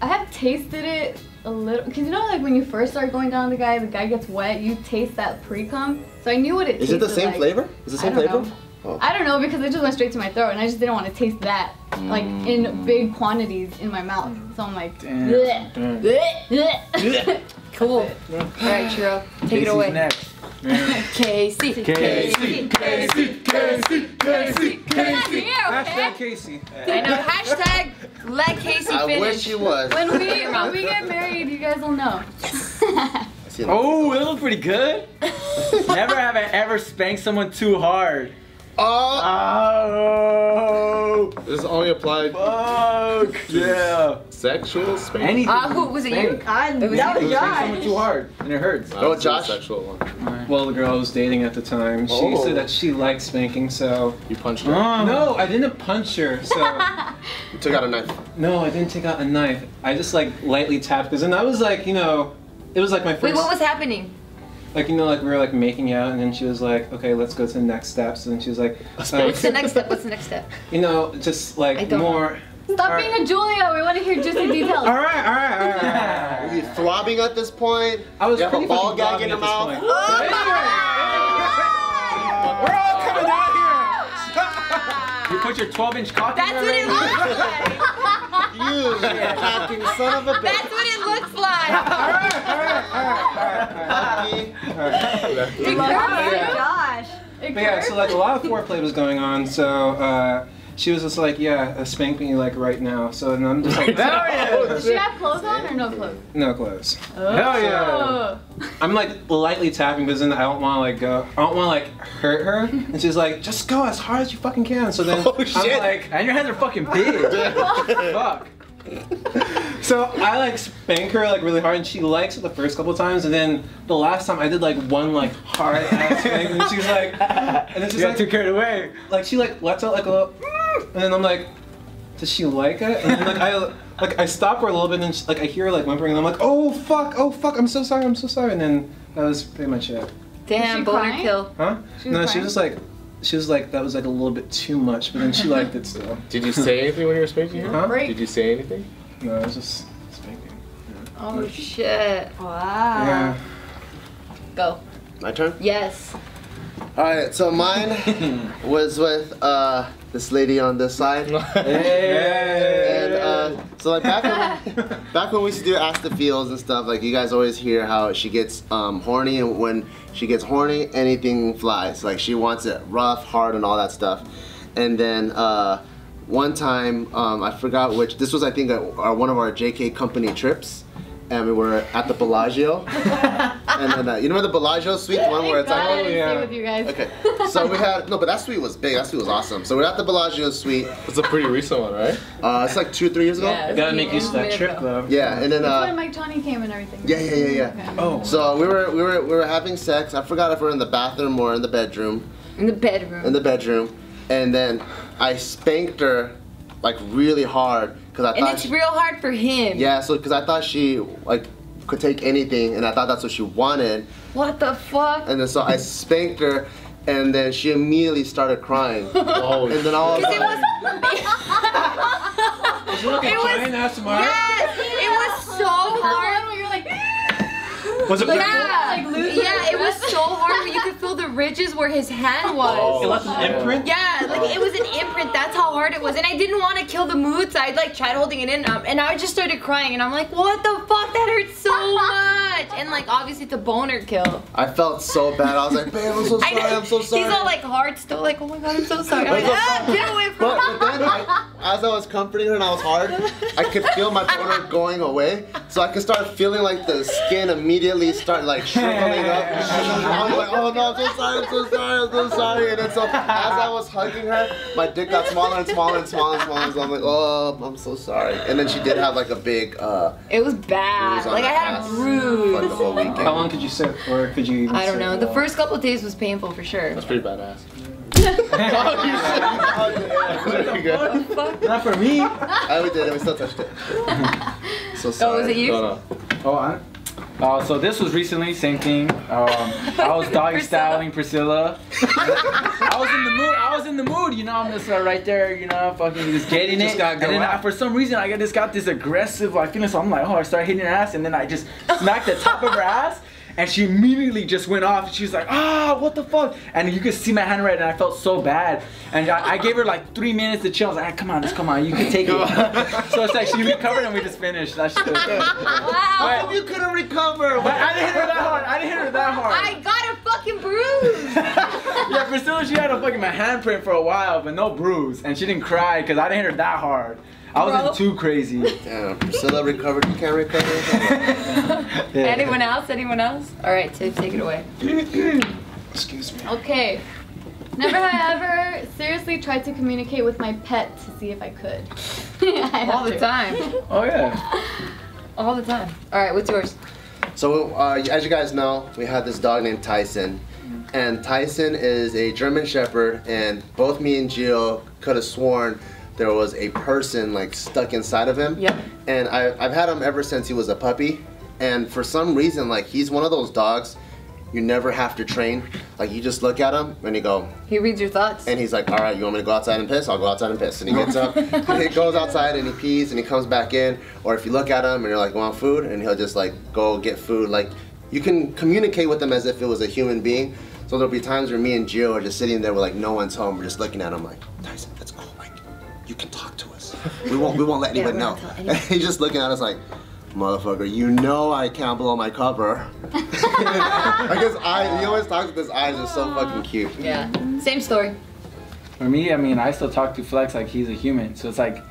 I had tasted it a little, because you know, like when you first start going down on the guy gets wet, you taste that pre-cum. So I knew what it tasted like. Is it the same flavor? Is it the same flavor? Know. Oh. I don't know, because it just went straight to my throat, and I just didn't want to taste that like in big quantities in my mouth. So I'm like, bleh, bleh, bleh. Cool. All right, Chiro, take it away. Next. Casey. Hashtag Casey. I know. Hashtag let Casey finish. I wish he was. When we get married, you guys will know. Oh, that looks pretty good. Never have I ever spanked someone too hard. Oh! This is only applied. Fuck! Yeah. Sexual spanking. Anything. Who was it? You? That was It was Josh. someone too hard, and it hurts. Oh, Josh. Sexual one. Well, the girl I was dating at the time, she said that she liked spanking, so... You punched her. No, I didn't punch her, so... You took out a knife. No, I didn't take out a knife. I just like lightly tapped, because then I was like, you know, it was like my first... Wait, what was happening? Like, you know, like we were like making out, and then she was like, okay, let's go to the next steps, and then she was like... What's the next step? What's the next step? You know, just like more... Stop being a Julia. We want to hear juicy details. All right. Are you throbbing at this point? I was you have a pretty ball fucking gag in your throbbing mouth? at this point. We're all coming out here! You put your 12-inch cock in That's there what it right looks like. You fucking son of a bitch. That's what it looks like. Josh. But yeah, so like a lot of foreplay was going on, so she was just like, yeah, spank me like right now. So and I'm just like, Does she have clothes on or no clothes? no clothes. Hell yeah! I'm like lightly tapping because then I don't want to like go, I don't want to like hurt her. And she's like, just go as hard as you fucking can. So then I'm like, And your hands are fucking big. Fuck. so I like spank her like really hard, and she likes it the first couple times, and then the last time I did like one like hard ass spank, and she's like, and then she's You got like, too carried away. like she like lets out like a little, and then I'm like, does she like it? And then I stop her a little bit, and like I hear her like whimpering, and I'm like, oh fuck, I'm so sorry, and then that was pretty much it. Damn, she boner crying? kill. Huh? She was No, crying? she was like that was like a little bit too much, but then she liked it still. Did you say anything when you were spanking her? Huh? Did you say anything? No, it was just spanking. Oh shit. Wow. Yeah. Go. My turn? Yes. Alright, so mine was with this lady on this side. And so like back when we used to do Ask the Feels and stuff, like you guys always hear how she gets horny, and when she gets horny, anything flies. Like she wants it rough, hard, and all that stuff. And then one time, I forgot which, this was I think one of our JK company trips, and we were at the Bellagio. And then, you remember the Bellagio suite, the one where it's like, I didn't stay with you guys. okay. So we had, no, but that suite was big, that suite was awesome. So we're at the Bellagio suite. It's a pretty recent one, right? It's like 2 or 3 years ago. Yeah. Gotta make use of that trip though. Yeah, and then, That's when Mike Johnny came and everything. yeah. Okay. Oh. So we were having sex. I forgot if we were in the bathroom or in the bedroom. In the bedroom. In the bedroom, and then I spanked her like really hard because I And thought it's real hard for him. yeah, so because I thought she like could take anything, and I thought that's what she wanted, What the fuck? and then so I spanked her, and then she immediately started crying. Oh, And then I was Because it like, was. Is it like a giant ass mark? Yes, it was so hard. When you're like, Was it Yeah, like loser? yeah, it was so hard. But you could feel the ridges where his hand was. It left an imprint? Yeah, like it was an imprint. That's how hard it was, and I didn't want to kill the mood, so I like tried holding it in, and I just started crying, and I'm like, what the fuck? That hurts so much, and like obviously it's a boner kill. I felt so bad. I was like, babe, I'm so I sorry. know. I'm so sorry. He's all like hard still, like, oh my god, I'm so sorry. I'm like, get away from me. But then, as I was comforting her and I was hard, I could feel my boner going away. So I could start feeling like the skin immediately start like shriveling up. I was like, oh no, I'm so sorry, I'm so sorry, I'm so sorry. And then so as I was hugging her, my dick got smaller and smaller and smaller and smaller. So I'm like, oh, I'm so sorry. And then she did have like a big It was bad. bruise on Like her I had a ass, bruise. like the whole weekend. How long could you sit, or could you even I don't sit know. for The long? first couple of days was painful for sure. that's pretty badass. Very good. Not for me. We did it. We still touched it. So sorry. Oh, was it you? No. So this was recently, same thing. I was doggy styling Priscilla. I was in the mood, you know. I'm just right there, you know, fucking just getting Just it. gotta And go then out. for some reason I just got this aggressive like feeling. So I'm like, oh, I started hitting her ass, and then I just smacked the top of her ass. And she immediately just went off. She was like, ah, what the fuck? And you could see my hand right, and I felt so bad. And I gave her like 3 minutes to chill. I was like, ah, come on, just come on, you can take it. So it's like she recovered and we just finished. That shit was good. How come you couldn't recover? But I didn't hit her that hard. I got a fucking bruise. Yeah, Priscilla, she had a fucking my handprint for a while, but no bruise. And she didn't cry because I didn't hit her that hard. I wasn't too crazy. Damn, Priscilla recovered. You can't recover. Yeah. Anyone else? All right, Tiff, take it away. Excuse me. Okay. Never have I ever seriously tried to communicate with my pet to see if I could. All the time. Oh yeah. All the time. All right, what's yours? So as you guys know, we had this dog named Tyson. And Tyson is a German Shepherd, and both me and Gio could have sworn there was a person like stuck inside of him. Yep. And I've had him ever since he was a puppy. And for some reason, like, he's one of those dogs you never have to train. Like, you just look at him and you go. He reads your thoughts. And he's like, all right, you want me to go outside and piss? I'll go outside and piss. And he gets up, and he goes outside and he pees and he comes back in. Or if you look at him and you're like, want food? And he'll just like go get food. Like, you can communicate with him as if it was a human being. So there'll be times where me and Gio are just sitting there with like no one's home. We're just looking at him like, Tyson, let's go. Like, you can talk to us. We won't let anyone know. And he's just looking at us like, motherfucker, you know I can't blow my cover. Like his eyes, he always talks with his eyes. Are so fucking cute. Yeah. Same story. For me, I mean, I still talk to Flex like he's a human. So it's like,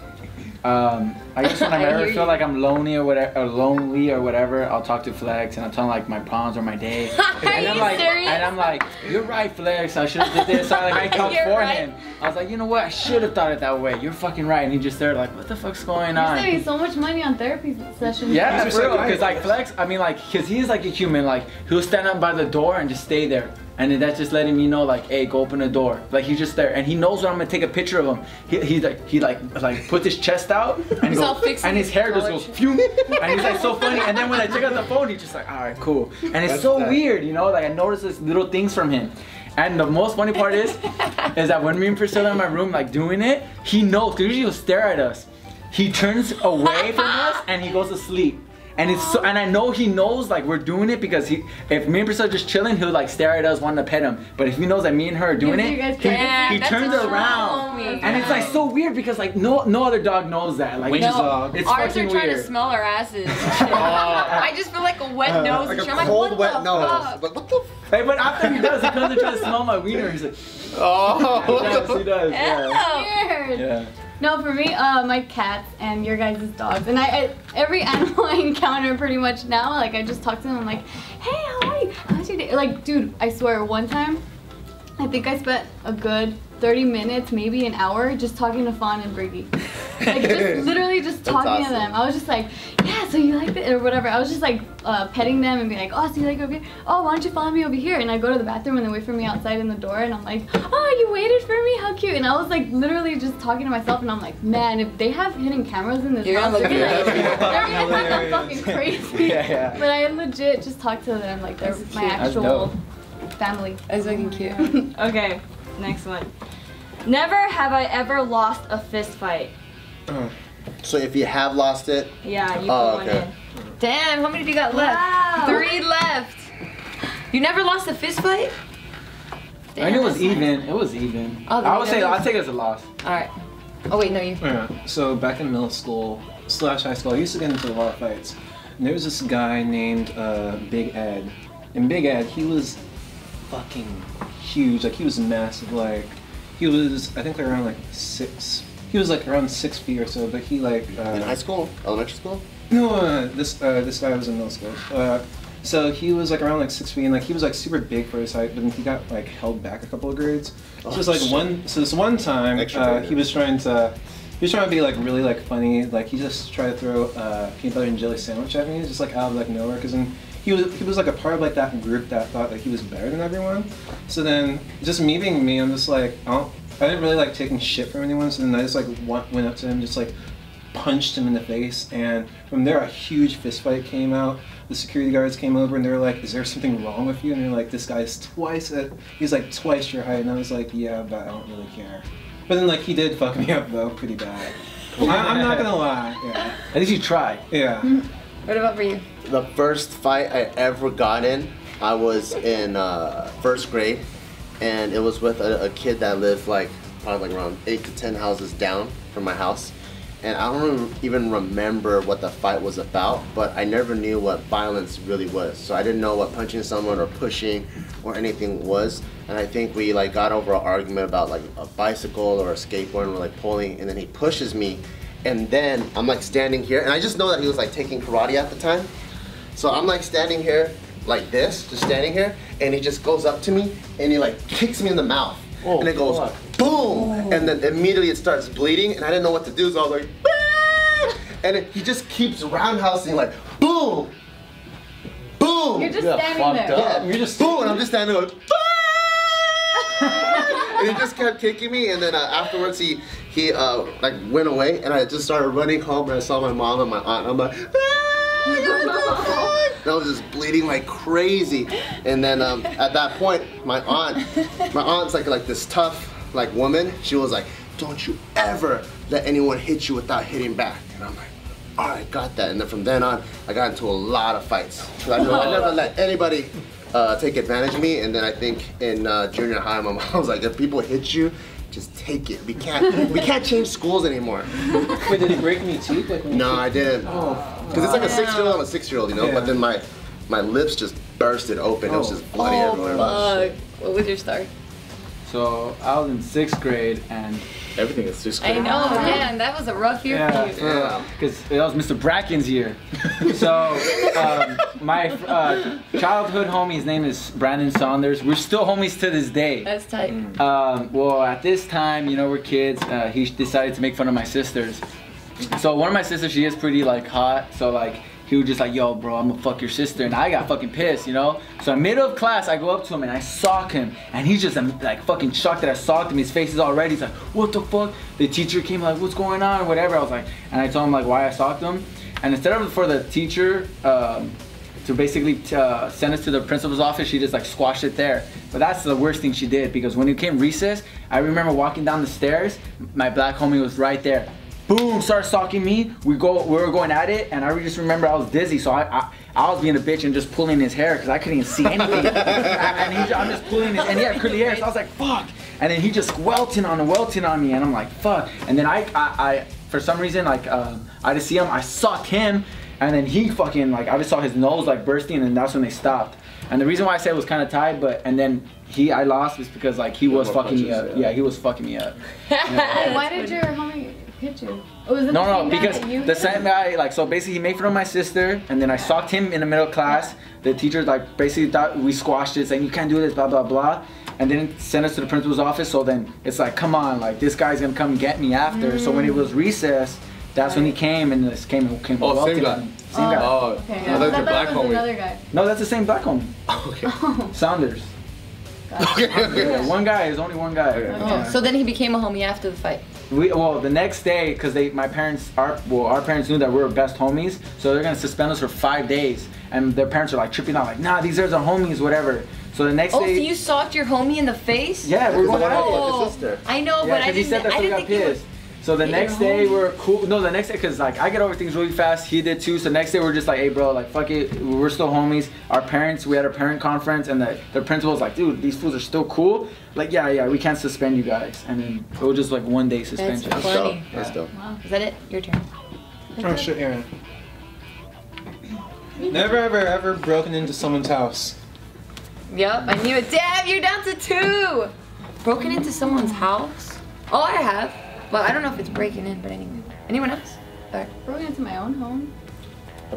I guess when I ever feel like I'm lonely or whatever, I'll talk to Flex and I'll tell him like my problems or my day. And I'm like, you're right, Flex. I should have did this. So I talk for him. I was like, you know what? I should have thought it that way. You're fucking right. And he just there like, what the fuck's going on? You're saving so much money on therapy sessions. Yeah, for real. Because like Flex, I mean, like, because he's like a human. Like, he'll stand up by the door and just stay there. And then that's just letting me know, like, hey, go open the door. Like, he's just there, and he knows when I'm gonna take a picture of him. He puts his chest out, and he goes, and his hair just goes, phew, and he's like so funny. And then when I take out the phone, he's just like, all right, cool. And it's so weird, you know. Like, I notice these little things from him. And the most funny part is that when me and Priscilla are in my room, like doing it, he knows. Cause usually he'll stare at us. He turns away from us and he goes to sleep. And it's so, and I know he knows like we're doing it because if me and Priscilla are just chilling, he'll like stare at us wanting to pet him. But if he knows that me and her are doing it, he turns around. And it's like so weird because like no other dog knows that. Like no, dog. It's ours fucking are trying weird. to smell our asses. I just feel like a wet nose. Like and a I'm cold, like, wet nose. Like, what the? Hey, but after he does, he comes and tries to smell my wiener. He's like, oh, he does. Yeah. Weird. Yeah. No, for me, my cats and your guys' dogs. And I every animal I encounter pretty much now, like I just talk to them, I'm like, hey, how are you? How's your day? Like, dude, I swear, one time, I think I spent a good 30 minutes, maybe an hour, just talking to Fawn and Briggy. Like, just literally just talking to them. I was just like, yeah, so you like it? Or whatever. I was just like petting them and being like, oh, so you like over here? Oh, why don't you follow me over here? And I go to the bathroom and they wait for me outside in the door and I'm like, oh, you waited for me? How cute. And I was like literally just talking to myself and I'm like, man, if they have hidden cameras in this house, they're gonna think I'm fucking crazy. Yeah. But I legit just talk to them like they're my actual family. That's fucking cute. Okay, next one. Never have I ever lost a fist fight. So if you have lost it, Yeah, you put one in. Damn, how many do you got left? Wow. 3 left. You never lost a fist fight? I mean, it was even. It was even. Oh, I would say I'll take it as a loss. All right. Oh wait, no, you. Yeah. So back in middle school / high school, I used to get into a lot of fights. And there was this guy named Big Ed. And Big Ed, he was fucking huge. Like, he was massive. Like, he was, I think, like around like 6. He was like around 6 feet or so, but he like in high school, elementary school. No, this guy was in middle school. So he was like around like 6 feet, and like he was like super big for his height, but then he got like held back a couple of grades. So it's like this one time he was trying to be like really like funny. Like, he just tried to throw a peanut butter and jelly sandwich at me, just like out of like nowhere, because then he was like a part of like that group that thought like he was better than everyone. So then just me being me, I'm just like, I didn't really like taking shit from anyone. So then I just like went up to him, just like punched him in the face, and from there a huge fist fight came out. The security guards came over and they were like, is there something wrong with you? And they're like, this guy's he's like twice your height. And I was like, yeah, but I don't really care. But then like he did fuck me up though, pretty bad. I'm not gonna lie. Yeah. At least you tried. Yeah. What about for you? The first fight I ever got in, I was in 1st grade, and it was with a kid that lived like probably like around 8 to 10 houses down from my house. And I don't even remember what the fight was about, but I never knew what violence really was. So I didn't know what punching someone or pushing or anything was. And I think we like got over an argument about like a bicycle or a skateboard, and we're like pulling, and then he pushes me. And then I'm like standing here, and I just know that he was like taking karate at the time. So I'm like standing here like this, just standing here, and he just goes up to me and he like kicks me in the mouth. and it goes boom, and then immediately it starts bleeding, and I didn't know what to do, so I was like, ah! And he just keeps roundhousing like boom, boom. You're just standing there. Yeah, you're just boom, and I'm just standing there like, and he just kept kicking me, and then afterwards he like went away, and I just started running home, and I saw my mom and my aunt, and I'm like, and I was just bleeding like crazy, and then at that point, my aunt's like this tough like woman. She was like, "Don't you ever let anyone hit you without hitting back," and I'm like, "All right, got that." And then from then on, I got into a lot of fights. I never let anybody take advantage of me, and then I think in junior high, my mom was like, "If people hit you, just take it. We can't change schools anymore." Wait, did he break any teeth? Like no, I didn't. Because it's like a 6-year-old, I'm a 6-year-old, you know. Yeah. But then my lips just bursted open. It was just bloody everywhere. Fuck. What was your story? So I was in 6th grade, and everything is 6th grade. I know, man. That was a rough year for you. Yeah, because that was Mr. Bracken's year. So my childhood homie, his name is Brandon Saunders. We're still homies to this day. That's tight. Well, at this time, you know, we're kids. He decided to make fun of my sisters. So one of my sisters, she is pretty like hot. So like he was just like, "Yo, bro, I'm gonna fuck your sister," and I got fucking pissed, you know. So in middle of class, I go up to him and I sock him, and he's just like fucking shocked that I socked him. His face is all red. He's like, "What the fuck?" The teacher came like, "What's going on?" or whatever. I was like, and I told him like why I socked him, and instead of for the teacher to basically send us to the principal's office, she just like squashed it there. But that's the worst thing she did, because when it came recess, I remember walking down the stairs, my black homie was right there. Boom, started stalking me. We were going at it, and I just remember I was dizzy, so I was being a bitch and just pulling his hair because I couldn't even see anything. And I'm just pulling it, and he had curly hair, so I was like, fuck. And then he just welting on me, and I'm like, fuck. And then I for some reason, like I just see him, I socked him, and then he fucking like I just saw his nose like bursting, and that's when they stopped. And the reason why I said it was kind of tight, and then I lost was because like he was fucking me up. Yeah, he was fucking me up. Yeah. Why did your homie hit you? Oh, was it no, because the same guy, like, so basically he made fun of my sister, and then I socked him in the middle of class. The teacher like basically thought we squashed it, saying you can't do this, blah blah blah, and then sent us to the principal's office. So then it's like, come on, like this guy's gonna come get me after. So when it was recess, that's when he came and came. Oh, same guy. Same guy. Oh, okay. I thought your black homie. Another guy. No, that's the same black homie. Okay. Saunders. Yeah, one guy. There's only one guy. Oh, so then he became a homie after the fight. Well, the next day, because our parents knew that we were best homies, so they're gonna suspend us for 5 days, and their parents are like tripping out, like, nah, these guys are homies, whatever. So the next day. Oh, so you socked your homie in the face? Yeah, we're going out. His sister. I know, Yeah, but I he said didn't. that, so we got pissed. So the next day we're cool. No, the next day, cause like I get over things really fast. He did too. So the next day we're just like, hey bro, like fuck it, we're still homies. Our parents, we had a parent conference, and the principal was like, dude, these fools are still cool. Like yeah, we can't suspend you guys. And then it was just like 1 day suspension. That's funny. That's dope. Wow. Is that it? Your turn. Oh shit, Aaron. Never ever broken into someone's house. Yep, I knew it. Damn, you're down to 2. Broken into someone's house? Oh, I have. Well, I don't know if it's breaking in, but anyway. Anyone else? All right. Broken into my own home.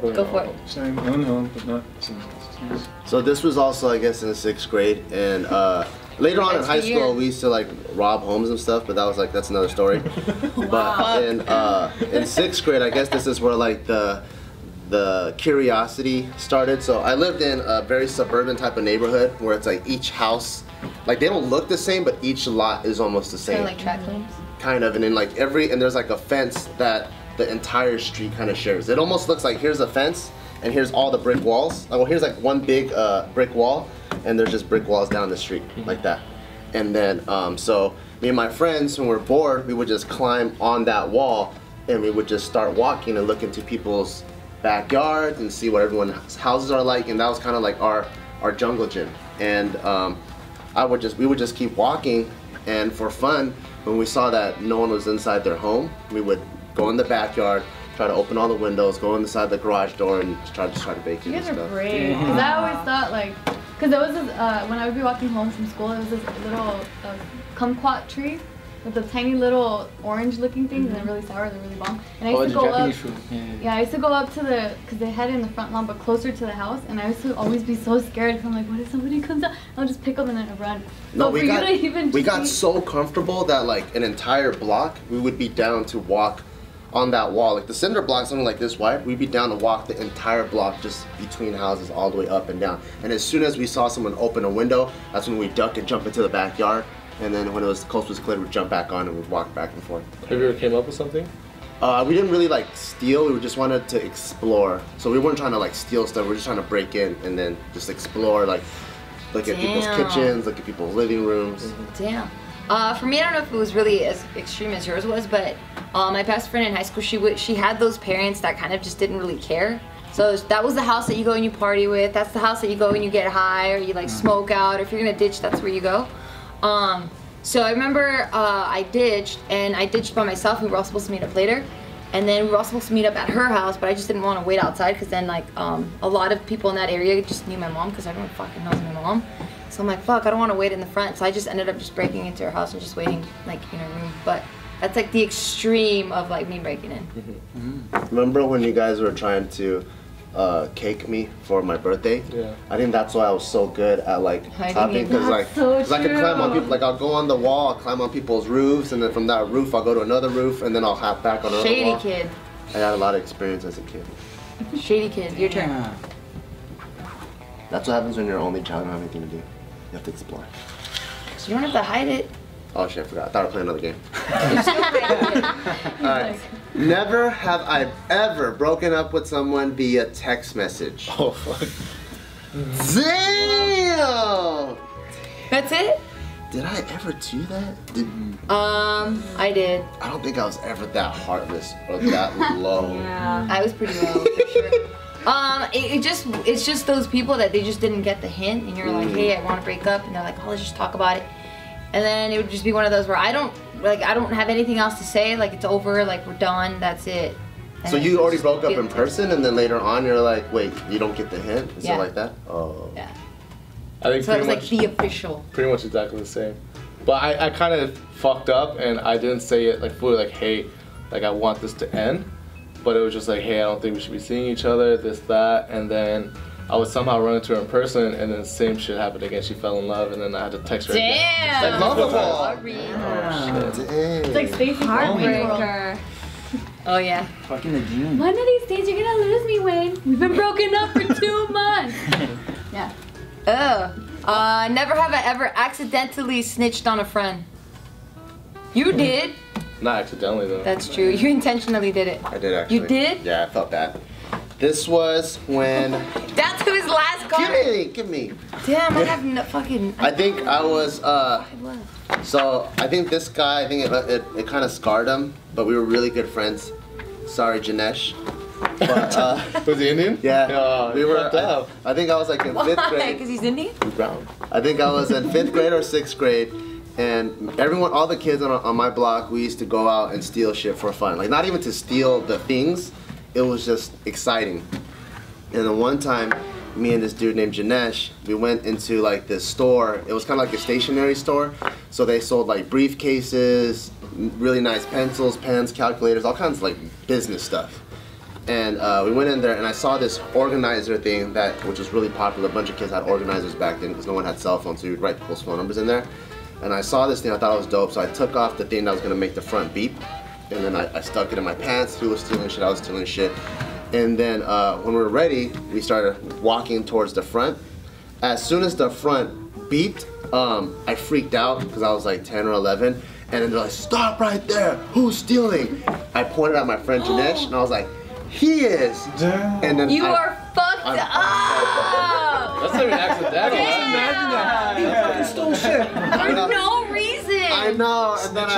Go for it. Same, own home, but not someone else's. So this was also, I guess, in the 6th grade, and later on in high school, we used to like rob homes and stuff, but that's another story. But in 6th grade, I guess this is where like the curiosity started. So I lived in a very suburban type of neighborhood where it's like each house, like they don't look the same, but each lot is almost the same. Kind of like tract homes? Kind of, and then like and there's like a fence that the entire street kind of shares. It almost looks like here's a fence and here's all the brick walls. Like, well, here's like one big brick wall, and there's just brick walls down the street like that. And then so me and my friends, when we're bored, we would just climb on that wall and we would just start walking and look into people's backyards and see what everyone's houses are like, and that was kind of like our jungle gym. And we would just keep walking, and for fun, when we saw that no one was inside their home, we would go in the backyard, try to open all the windows, go inside the garage door, and try to break in You and guys are stuff. brave. Because I always thought like, because there was this, when I would be walking home from school, there was this little kumquat tree. with the tiny little orange-looking things, and they're really sour. They're really bomb. And I used to go up. Yeah, I used to go up to the, because they had it in the front lawn, but closer to the house, and I used to always be so scared. Cause I'm like, what if somebody comes out? I'll just pick them and then I run. No, so we got so comfortable that like an entire block, we would be down to walk on that wall. Like the cinder block, something like this wide, we'd be down to walk the entire block just between houses all the way up and down. And as soon as we saw someone open a window, that's when we'd duck and jump into the backyard. And then when the coast was clear, we'd jump back on and we'd walk back and forth. Have you ever came up with something? We didn't really like steal, we just wanted to explore. So we weren't trying to like steal stuff, we were just trying to break in and then just explore, like look at people's kitchens, look at people's living rooms. Damn. For me, I don't know if it was really as extreme as yours was, but my best friend in high school, she had those parents that kind of just didn't really care. So that was the house that you go and you party with. That's the house that you go and you get high or you like smoke out. Or if you're gonna ditch, that's where you go. So I remember I ditched by myself. We were all supposed to meet up later. And then we were all supposed to meet up at her house, but I just didn't want to wait outside because then like a lot of people in that area just knew my mom because everyone fucking knows my mom. So I'm like, fuck, I don't want to wait in the front. So I just ended up just breaking into her house and just waiting like in her room. But that's like the extreme of like me breaking in. Remember when you guys were trying to cake me for my birthday? Yeah. I think that's why I was so good at like topping, because like so I could climb on people. Like I'll go on the wall, I'll climb on people's roofs, and then from that roof I'll go to another roof, and then I'll hop back on another wall. Shady kid. I had a lot of experience as a kid. Shady kid. Your turn. That's what happens when you're an only child and don't have anything to do. You have to explore. So you don't have to hide it. Oh shit, I forgot. I thought I was playing another game. Alright. Never have I ever broken up with someone via text message. Oh fuck. Damn! That's it? Did I ever do that? I did. I don't think I was ever that heartless or that low. Yeah. I was pretty low for sure. It's just those people that they just didn't get the hint, and you're like, hey, I want to break up, and they're like, oh, let's just talk about it, and then it would just be one of those where I don't have anything else to say, like it's over, like we're done, that's it. And so you already broke up in person, and then later on you're like, wait, you don't get the hint? Is it like that? Oh. Yeah. I think so it was like the official. Pretty much exactly the same. But I kind of fucked up, and I didn't say it like fully, like, hey, like I want this to end. But it was just like, hey, I don't think we should be seeing each other, this, that, and then I would somehow run into her in person, and then the same shit happened again. She fell in love, and then I had to text her again. Damn! Like lovable. Oh, shit. Dang. It's like Stacey Heartbreaker. Oh yeah. Fucking the demon. One of these days you're gonna lose me, Wayne. We've been broken up for 2 months. Yeah. Never have I ever accidentally snitched on a friend. You did. Not accidentally though. That's true. You intentionally did it. I did actually. You did? Yeah, I felt bad. This was when... That's his last card. Give me. Damn, I have no fucking... I think I was, so I think this guy, I think it kind of scarred him, but we were really good friends. Sorry, Janesh. But, was he Indian? Yeah. We were, up. I think I was like in 5th grade. Because he's Indian? Brown. I think I was in 5th grade or 6th grade. And all the kids on my block, we used to go out and steal shit for fun. Like, not even to steal the things, it was just exciting. And then one time, me and this dude named Janesh, we went into like this store. It was kind of like a stationery store. So they sold like briefcases, really nice pencils, pens, calculators, all kinds of like business stuff. And we went in there and I saw this organizer thing which was really popular. A bunch of kids had organizers back then because no one had cell phones, so you would write people's phone numbers in there. And I saw this thing, I thought it was dope, so I took off the thing that was gonna make the front beep. And then I stuck it in my pants. He was stealing shit, I was stealing shit. And then when we were ready, we started walking towards the front. As soon as the front beeped, I freaked out because I was like 10 or 11. And then they're like, stop right there, who's stealing? I pointed at my friend Janesh and I was like, he is. And then you are fucked up. That's not even accidental. Imagine that. You fucking stole shit. For no reason. I know. And then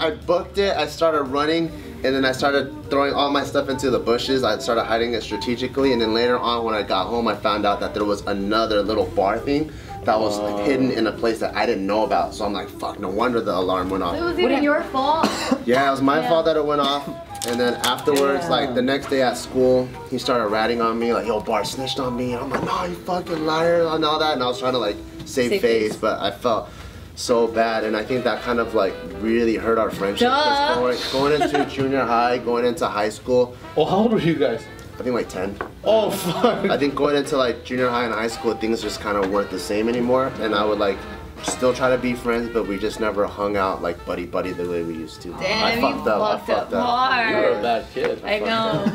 I booked it. I started running, and then I started throwing all my stuff into the bushes. I started hiding it strategically, and then later on, when I got home, I found out that there was another little bar thing that was like, hidden in a place that I didn't know about. So I'm like, fuck, no wonder the alarm went off. It was even your fault. Yeah, it was my fault that it went off. And then afterwards, like the next day at school, he started ratting on me, like, yo, Bart snitched on me. And I'm like, no, you fucking liar, and all that. And I was trying to like save face, but I felt so bad, and I think that kind of like really hurt our friendship. 'Cause going into junior high, going into high school. Oh, how old were you guys? I think like 10. Oh, fuck. I think going into like junior high and high school, things just kind of weren't the same anymore, and I would like still try to be friends, but we just never hung out like buddy the way we used to. Damn, I fucked up hard. You were a bad kid. I know.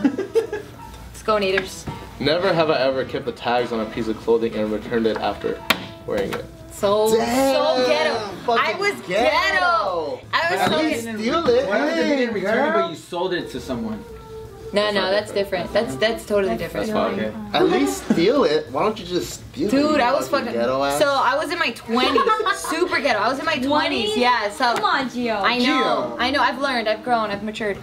Let's go, Naders. Never have I ever kept the tags on a piece of clothing and returned it after wearing it. So ghetto. I was ghetto. I was so ghetto. Steal it. Why did you didn't return it, girl. but you sold it to someone? No, that's different. That's totally different. Okay. At least steal it. Why don't you just steal it? Dude, I was fucking ghetto ass. So I was in my 20s, super ghetto. I was in my 20s, yeah. So Come on, Gio. I know, I've learned, I've grown, I've matured.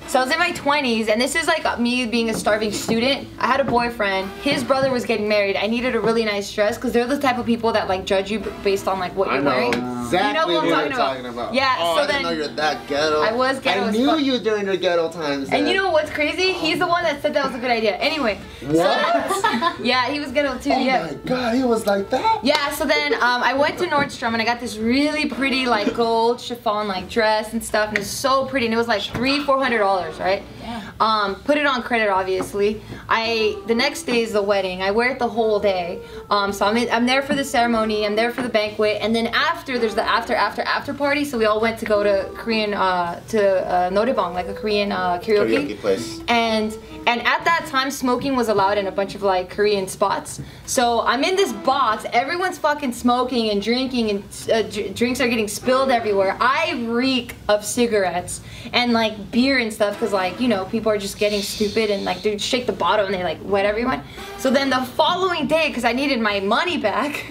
So I was in my 20s, and this is like me being a starving student. I had a boyfriend. His brother was getting married. I needed a really nice dress because they're the type of people that like judge you based on like what you're wearing. Exactly You know what I'm you're talking about. Yeah. Oh, So I didn't know you're that ghetto. I was ghetto I as knew fuck. you during your ghetto times. And you know what's crazy? He's the one that said that was a good idea. Anyway. What? Yeah, he was ghetto too. Oh Yeah. my God, he was like that. Yeah, so then I went to Nordstrom and I got this really pretty like gold chiffon like dress and stuff, and it's so pretty, and it was like $300-400, right? Yeah. Put it on credit, obviously. The next day is the wedding. I wear it the whole day. So I'm there for the ceremony, I'm there for the banquet, and then after there's the after party. So we all went to go to Korean Noraebang, like a Korean karaoke place. And at that time, smoking was allowed in a bunch of like Korean spots. So I'm in this box, everyone's fucking smoking and drinking, and drinks are getting spilled everywhere. I reek of cigarettes and like beer and stuff, because like, you know, people are just getting stupid and like they shake the bottle and they like wet everyone. So then the following day, because I needed my money back,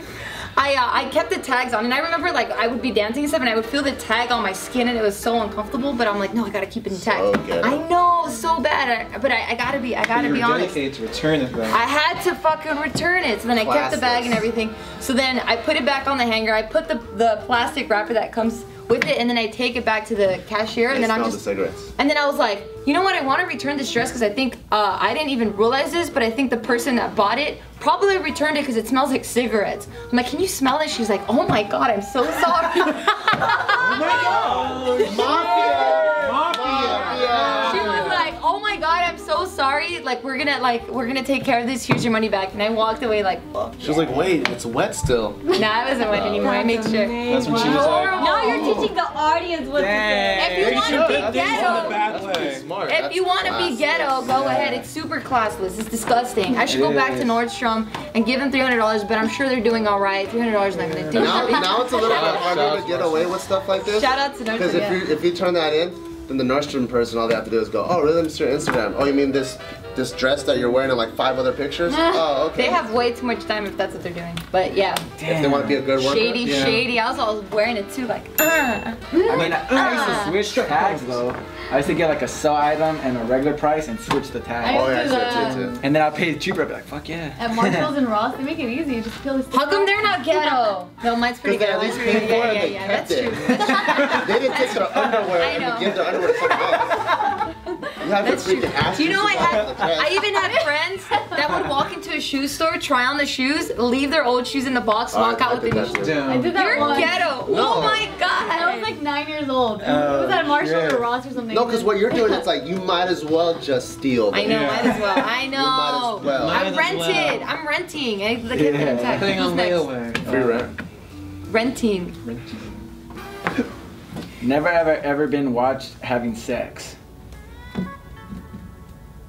I kept the tags on, and I remember like I would be dancing and stuff, and I would feel the tag on my skin, and it was so uncomfortable. But I'm like, no, I gotta keep it intact. Okay. I know, so bad, but I gotta be honest. Dedicated to return it though. I had to fucking return it. So then I kept the bag and everything. So then I put it back on the hanger. I put the plastic wrapper that comes with it, and then I take it back to the cashier, and then I'm just the cigarettes. And then I was like, you know what? I want to return this dress because I think I didn't even realize this, but I think the person that bought it probably returned it because it smells like cigarettes. I'm like, can you smell it? She's like, oh my God, I'm so sorry. Oh my God! Mafia! She was like, oh my God, I'm so sorry. Like we're gonna take care of this. Here's your money back. And I walked away like, fuck. She was like, wait, it's wet still. Nah, I wasn't wet anymore. I made sure. That's when she was like, Now you're teaching the audience what to say. If you want to be ghetto, That's pretty smart. if you want to be ghetto, go ahead. It's super classless. It's disgusting. I should go back to Nordstrom and give them $300, but I'm sure they're doing all right. $300 is not gonna do nothing. Now it's a little bit harder to get away with stuff like this. Shout out to Because Nordstrom. if you turn that in, then the Nordstrom person, all they have to do is go, oh, really? It's your Instagram. Oh, you mean this dress that you're wearing in like 5 other pictures? Oh, okay. They have way too much time if that's what they're doing. But yeah. If they want to be a good worker. Shady. I was wearing it too, like, I mean, I used to switch tags though. I used to get like a sell item and a regular price and switch the tag. Oh, yeah, do that. too. And then I'll pay cheaper. I'd be like, fuck yeah. At Marshalls and Ross, they make it easy. You just peel the how come they're not ghetto? No, mine's pretty Because ghetto. they at least paid for it and they Yeah, kept that's it. true. They didn't take their underwear I know. and give their underwear to someone else. You have to That's true. freaking ask Do you know yourself the I dress. even had friends that would walk into a shoe store, try on the shoes, leave their old shoes in the box, walk out with the new shoes. I did that You're once. ghetto. No. Oh my God. I was like 9 years old. It was at Marshalls or Ross or something. No, because what you're doing, it's like you might as well just steal. I know, might as well. I know. might as well. I'm Might as well. rented. I'm renting. I get the intact. putting Who's on next? layaway. Free rent. Renting. Never ever been watched having sex.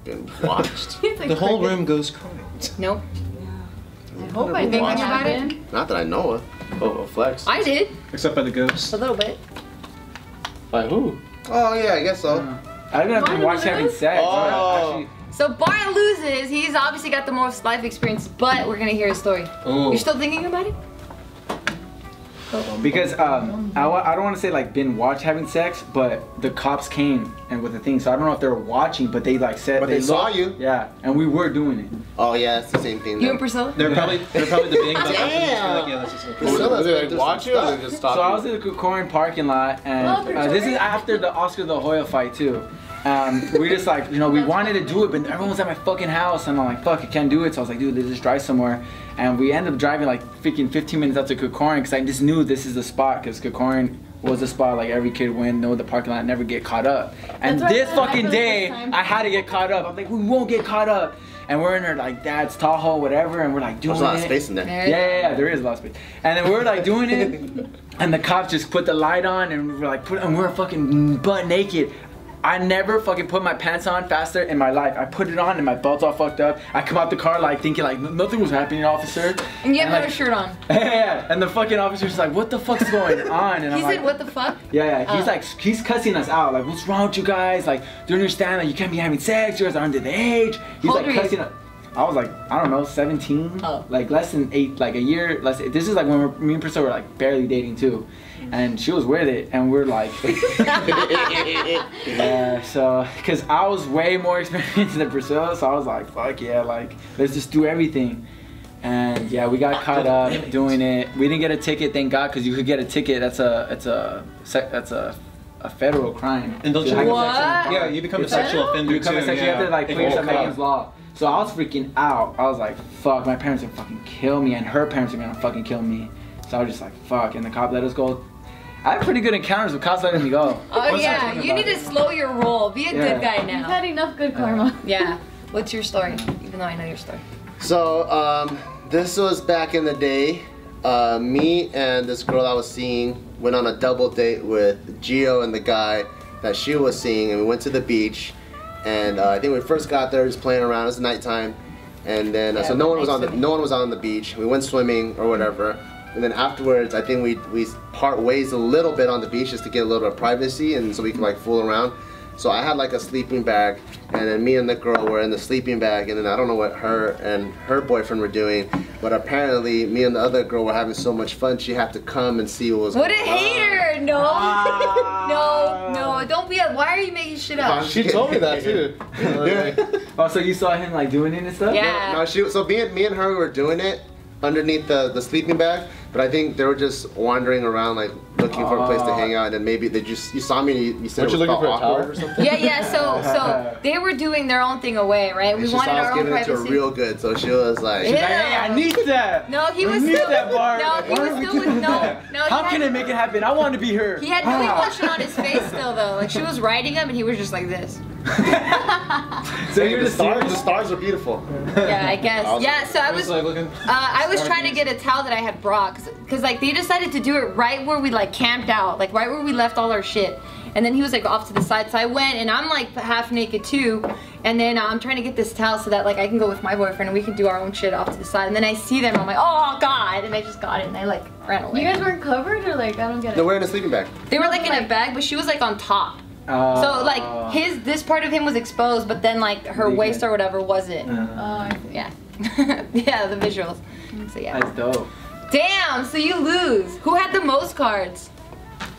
Been watched. It's like The whole cricket. room goes quiet. Nope. I hope I Thinking think about it? happened. Not that I know of. Oh, flex. I did. Except by the ghosts. A little bit. By who? Oh yeah, I guess so. I haven't been watched having sex. Oh. Actually, So Bart loses. He's obviously got the most life experience, but we're gonna hear his story. Oh. You're still thinking about it? because I don't want to say like been watched having sex, but the cops came and with the thing, so I don't know if they were watching, but they like said But they saw looked- you. Yeah, and we were doing it. Oh yeah, it's the same thing. You then. and Priscilla? They're probably debating about Damn. that. Like, yeah, let's just go. Priscilla's Did been they through watch some you or stuff. they just stopped So I you? was in the Korean parking lot, and Oh, this is after the Oscar De La Hoya fight too. We just like, you know, we wanted to do it, but everyone was at my fucking house, and I'm like, fuck, I can't do it. So I was like, dude, let's just drive somewhere. And we ended up driving like freaking 15 minutes out to Kikorin, because I just knew this is the spot, because Kikorin was the spot like every kid went, know the parking lot, never get caught up. And this fucking day, I had to get caught up. I'm like, we won't get caught up. And we're in our like dad's Tahoe, whatever, and we're like doing it. There's a lot of space in there. Yeah, there is a lot of space. And then we're like doing it, and the cops just put the light on, and we're like, and we're fucking butt naked. I never fucking put my pants on faster in my life. I put it on and my belt's all fucked up. I come out the car like thinking like nothing was happening, officer. And you have like, no shirt on. Yeah, and the fucking officer's like, what the fuck's going on? And He said, what the fuck? Yeah, he's like, he's cussing us out. Like, what's wrong with you guys? Like, do you understand? Like, you can't be having sex. You guys are under the age. He's How like old are you? cussing us. I was like, I don't know, 17. Oh. Like less than 8, like a year less. This is like when me and Priscilla were like barely dating too. And she was with it, and we're like, yeah, so, because I was way more experienced than Priscilla, so I was like, fuck yeah, like, let's just do everything. And yeah, we got caught up doing it. We didn't get a ticket, thank God, because you could get a ticket. That's a federal crime. And don't you What? Yeah, you become a sexual offender You become a too. sexual, you have to like If put you yourself get caught. against law. So I was freaking out. I was like, fuck, my parents are gonna fucking kill me, and her parents are gonna fucking kill me. So I was just like, fuck, and the cop let us go. I have pretty good encounters with cops letting me go. Oh yeah, you need to slow your roll. Be a good guy You've now. had enough good karma. Yeah. What's your story? Even though I know your story. So, this was back in the day. Me and this girl I was seeing went on a double date with Gio and the guy that she was seeing, and we went to the beach. And I think when we first got there, just playing around. It was nighttime, and then so no one was on the beach. We went swimming or whatever, and then afterwards, I think we part ways a little bit on the beach just to get a little bit of privacy, and so we could like fool around. So I had like a sleeping bag, and then me and the girl were in the sleeping bag, and then I don't know what her and her boyfriend were doing, but apparently me and the other girl were having so much fun, she had to come and see what was What a going on. hater! No, no, don't be a. Why are you making shit up? She told me that too. Oh, so you saw him like doing it and stuff? Yeah. No, so me and her were doing it underneath the sleeping bag, but I think they were just wandering around like looking for a place to hang out, and then maybe they just, you saw me and you said Weren't it you was looking for a awkward towel? or something? Yeah. So they were doing their own thing away, right? And We she wanted saw us our own giving it to her privacy. real good, so she was like, Yeah. Hey, I need that. No, he I was need still. that, Barb. No, he was still with no. How can I make it happen? I want to be her. He had no emotion on his face still though. Like she was riding him and he was just like this. So you're the just stars are beautiful. Yeah, I guess. Yeah, so I was like looking. I was trying to get a towel that I had brought because like they decided to do it right where we like camped out, like right where we left all our shit. And then he was like off to the side, so I went and I'm like half naked too. And then I'm trying to get this towel so that like I can go with my boyfriend and we can do our own shit off to the side. And then I see them, I'm like, oh god, and I just got it and I like ran away. You guys weren't covered or like I don't get it. No, we're in a sleeping bag. They were like in a bag, but she was like on top. So like this part of him was exposed, but then like her waist or whatever wasn't. Oh, I see. Yeah. Yeah, the visuals. So yeah. That's dope. Damn, so you lose. Who had the most cards?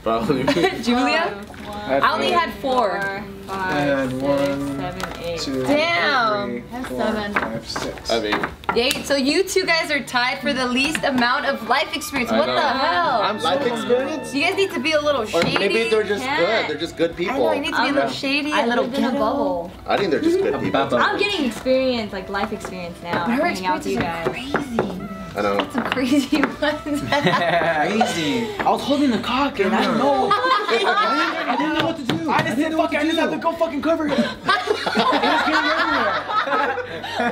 Probably. Julia? I only had 4. And 1, 7, 8. 2, Damn. 3, 4, 7. 5, 6. I mean, Yay, so you two guys are tied for the least amount of life experience. I What know. the hell? Life experience? You guys need to be a little Or shady. maybe they're just Yeah. good. They're just good I people. know, you need to be a little shady, a little lived in a ghetto. bubble. I think they're just good people. I'm getting experience, like life experience now. Her hanging out with you experiences are guys. crazy. I know. Some crazy ones. Crazy. I was holding the cock and I didn't know. I didn't know what to do. I just said, fuck it, I just have to go fucking cover it. It was getting everywhere.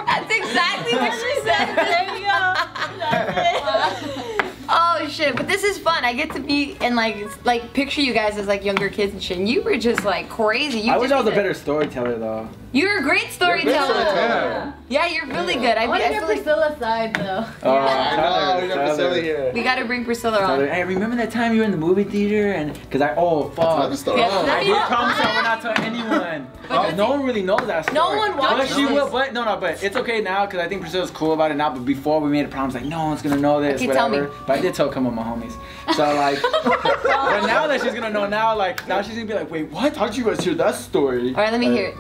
That's exactly what she said. There you go. That's it. Oh shit, but this is fun. I get to be and like picture you guys as like younger kids and shit. And you were just like crazy. You I wish just I was a need to- better storyteller though. You're a great storyteller. storyteller. Yeah, you're really good. I want to I hear feel like Priscilla's side though. Oh, I know. We Tyler, got Priscilla here. we gotta bring Priscilla Tyler, on. hey, remember that time you were in the movie theater and because Another fuck. story. Yeah. Oh, I did promise I would not tell anyone. No one really knows that story. No one watches But she will, this. but it's okay now because I think Priscilla's cool about it now. But before we made a promise, like no one's gonna know this, Okay, tell whatever. me. But I did tell some of my homies. So like, but now that she's gonna know now, like now she's gonna be like, wait, what? How did you guys hear that story? All right, let me hear it.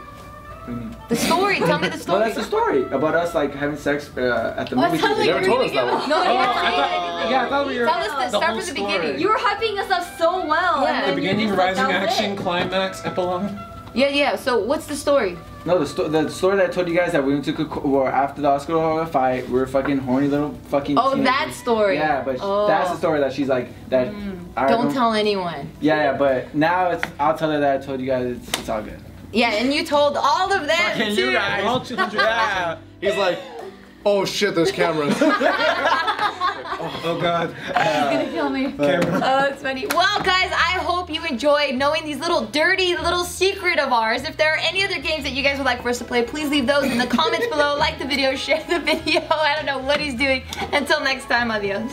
What do you mean? The story. Tell me the No, story. that's the story about us like having sex at the Oh, it movie sounds theater. like never told us that one. No, you I have to thought, yeah, I thought we were. tell us the start whole from the story. beginning. You were hyping us up so well. Yeah. and then The beginning, you're just like, rising that was action, it. climax, epilogue. Yeah. So what's the story? No, the story that I told you guys that we went to or after the Oscar horror fight, we were fucking horny little fucking. Oh, teenagers. that story. Yeah, but Oh. that's the story that she's like that. I Don't tell anyone. Yeah, but now I'll tell her that I told you guys it's all good. Yeah, and you told all of them Fucking too. you guys. All 200. Yeah. He's like, oh shit, there's cameras. Oh god. He's gonna kill me. Camera. Oh, it's funny. Well, guys, I hope you enjoyed knowing these little dirty little secret of ours. If there are any other games that you guys would like for us to play, please leave those in the comments below. Like the video, share the video. I don't know what he's doing. Until next time, adios.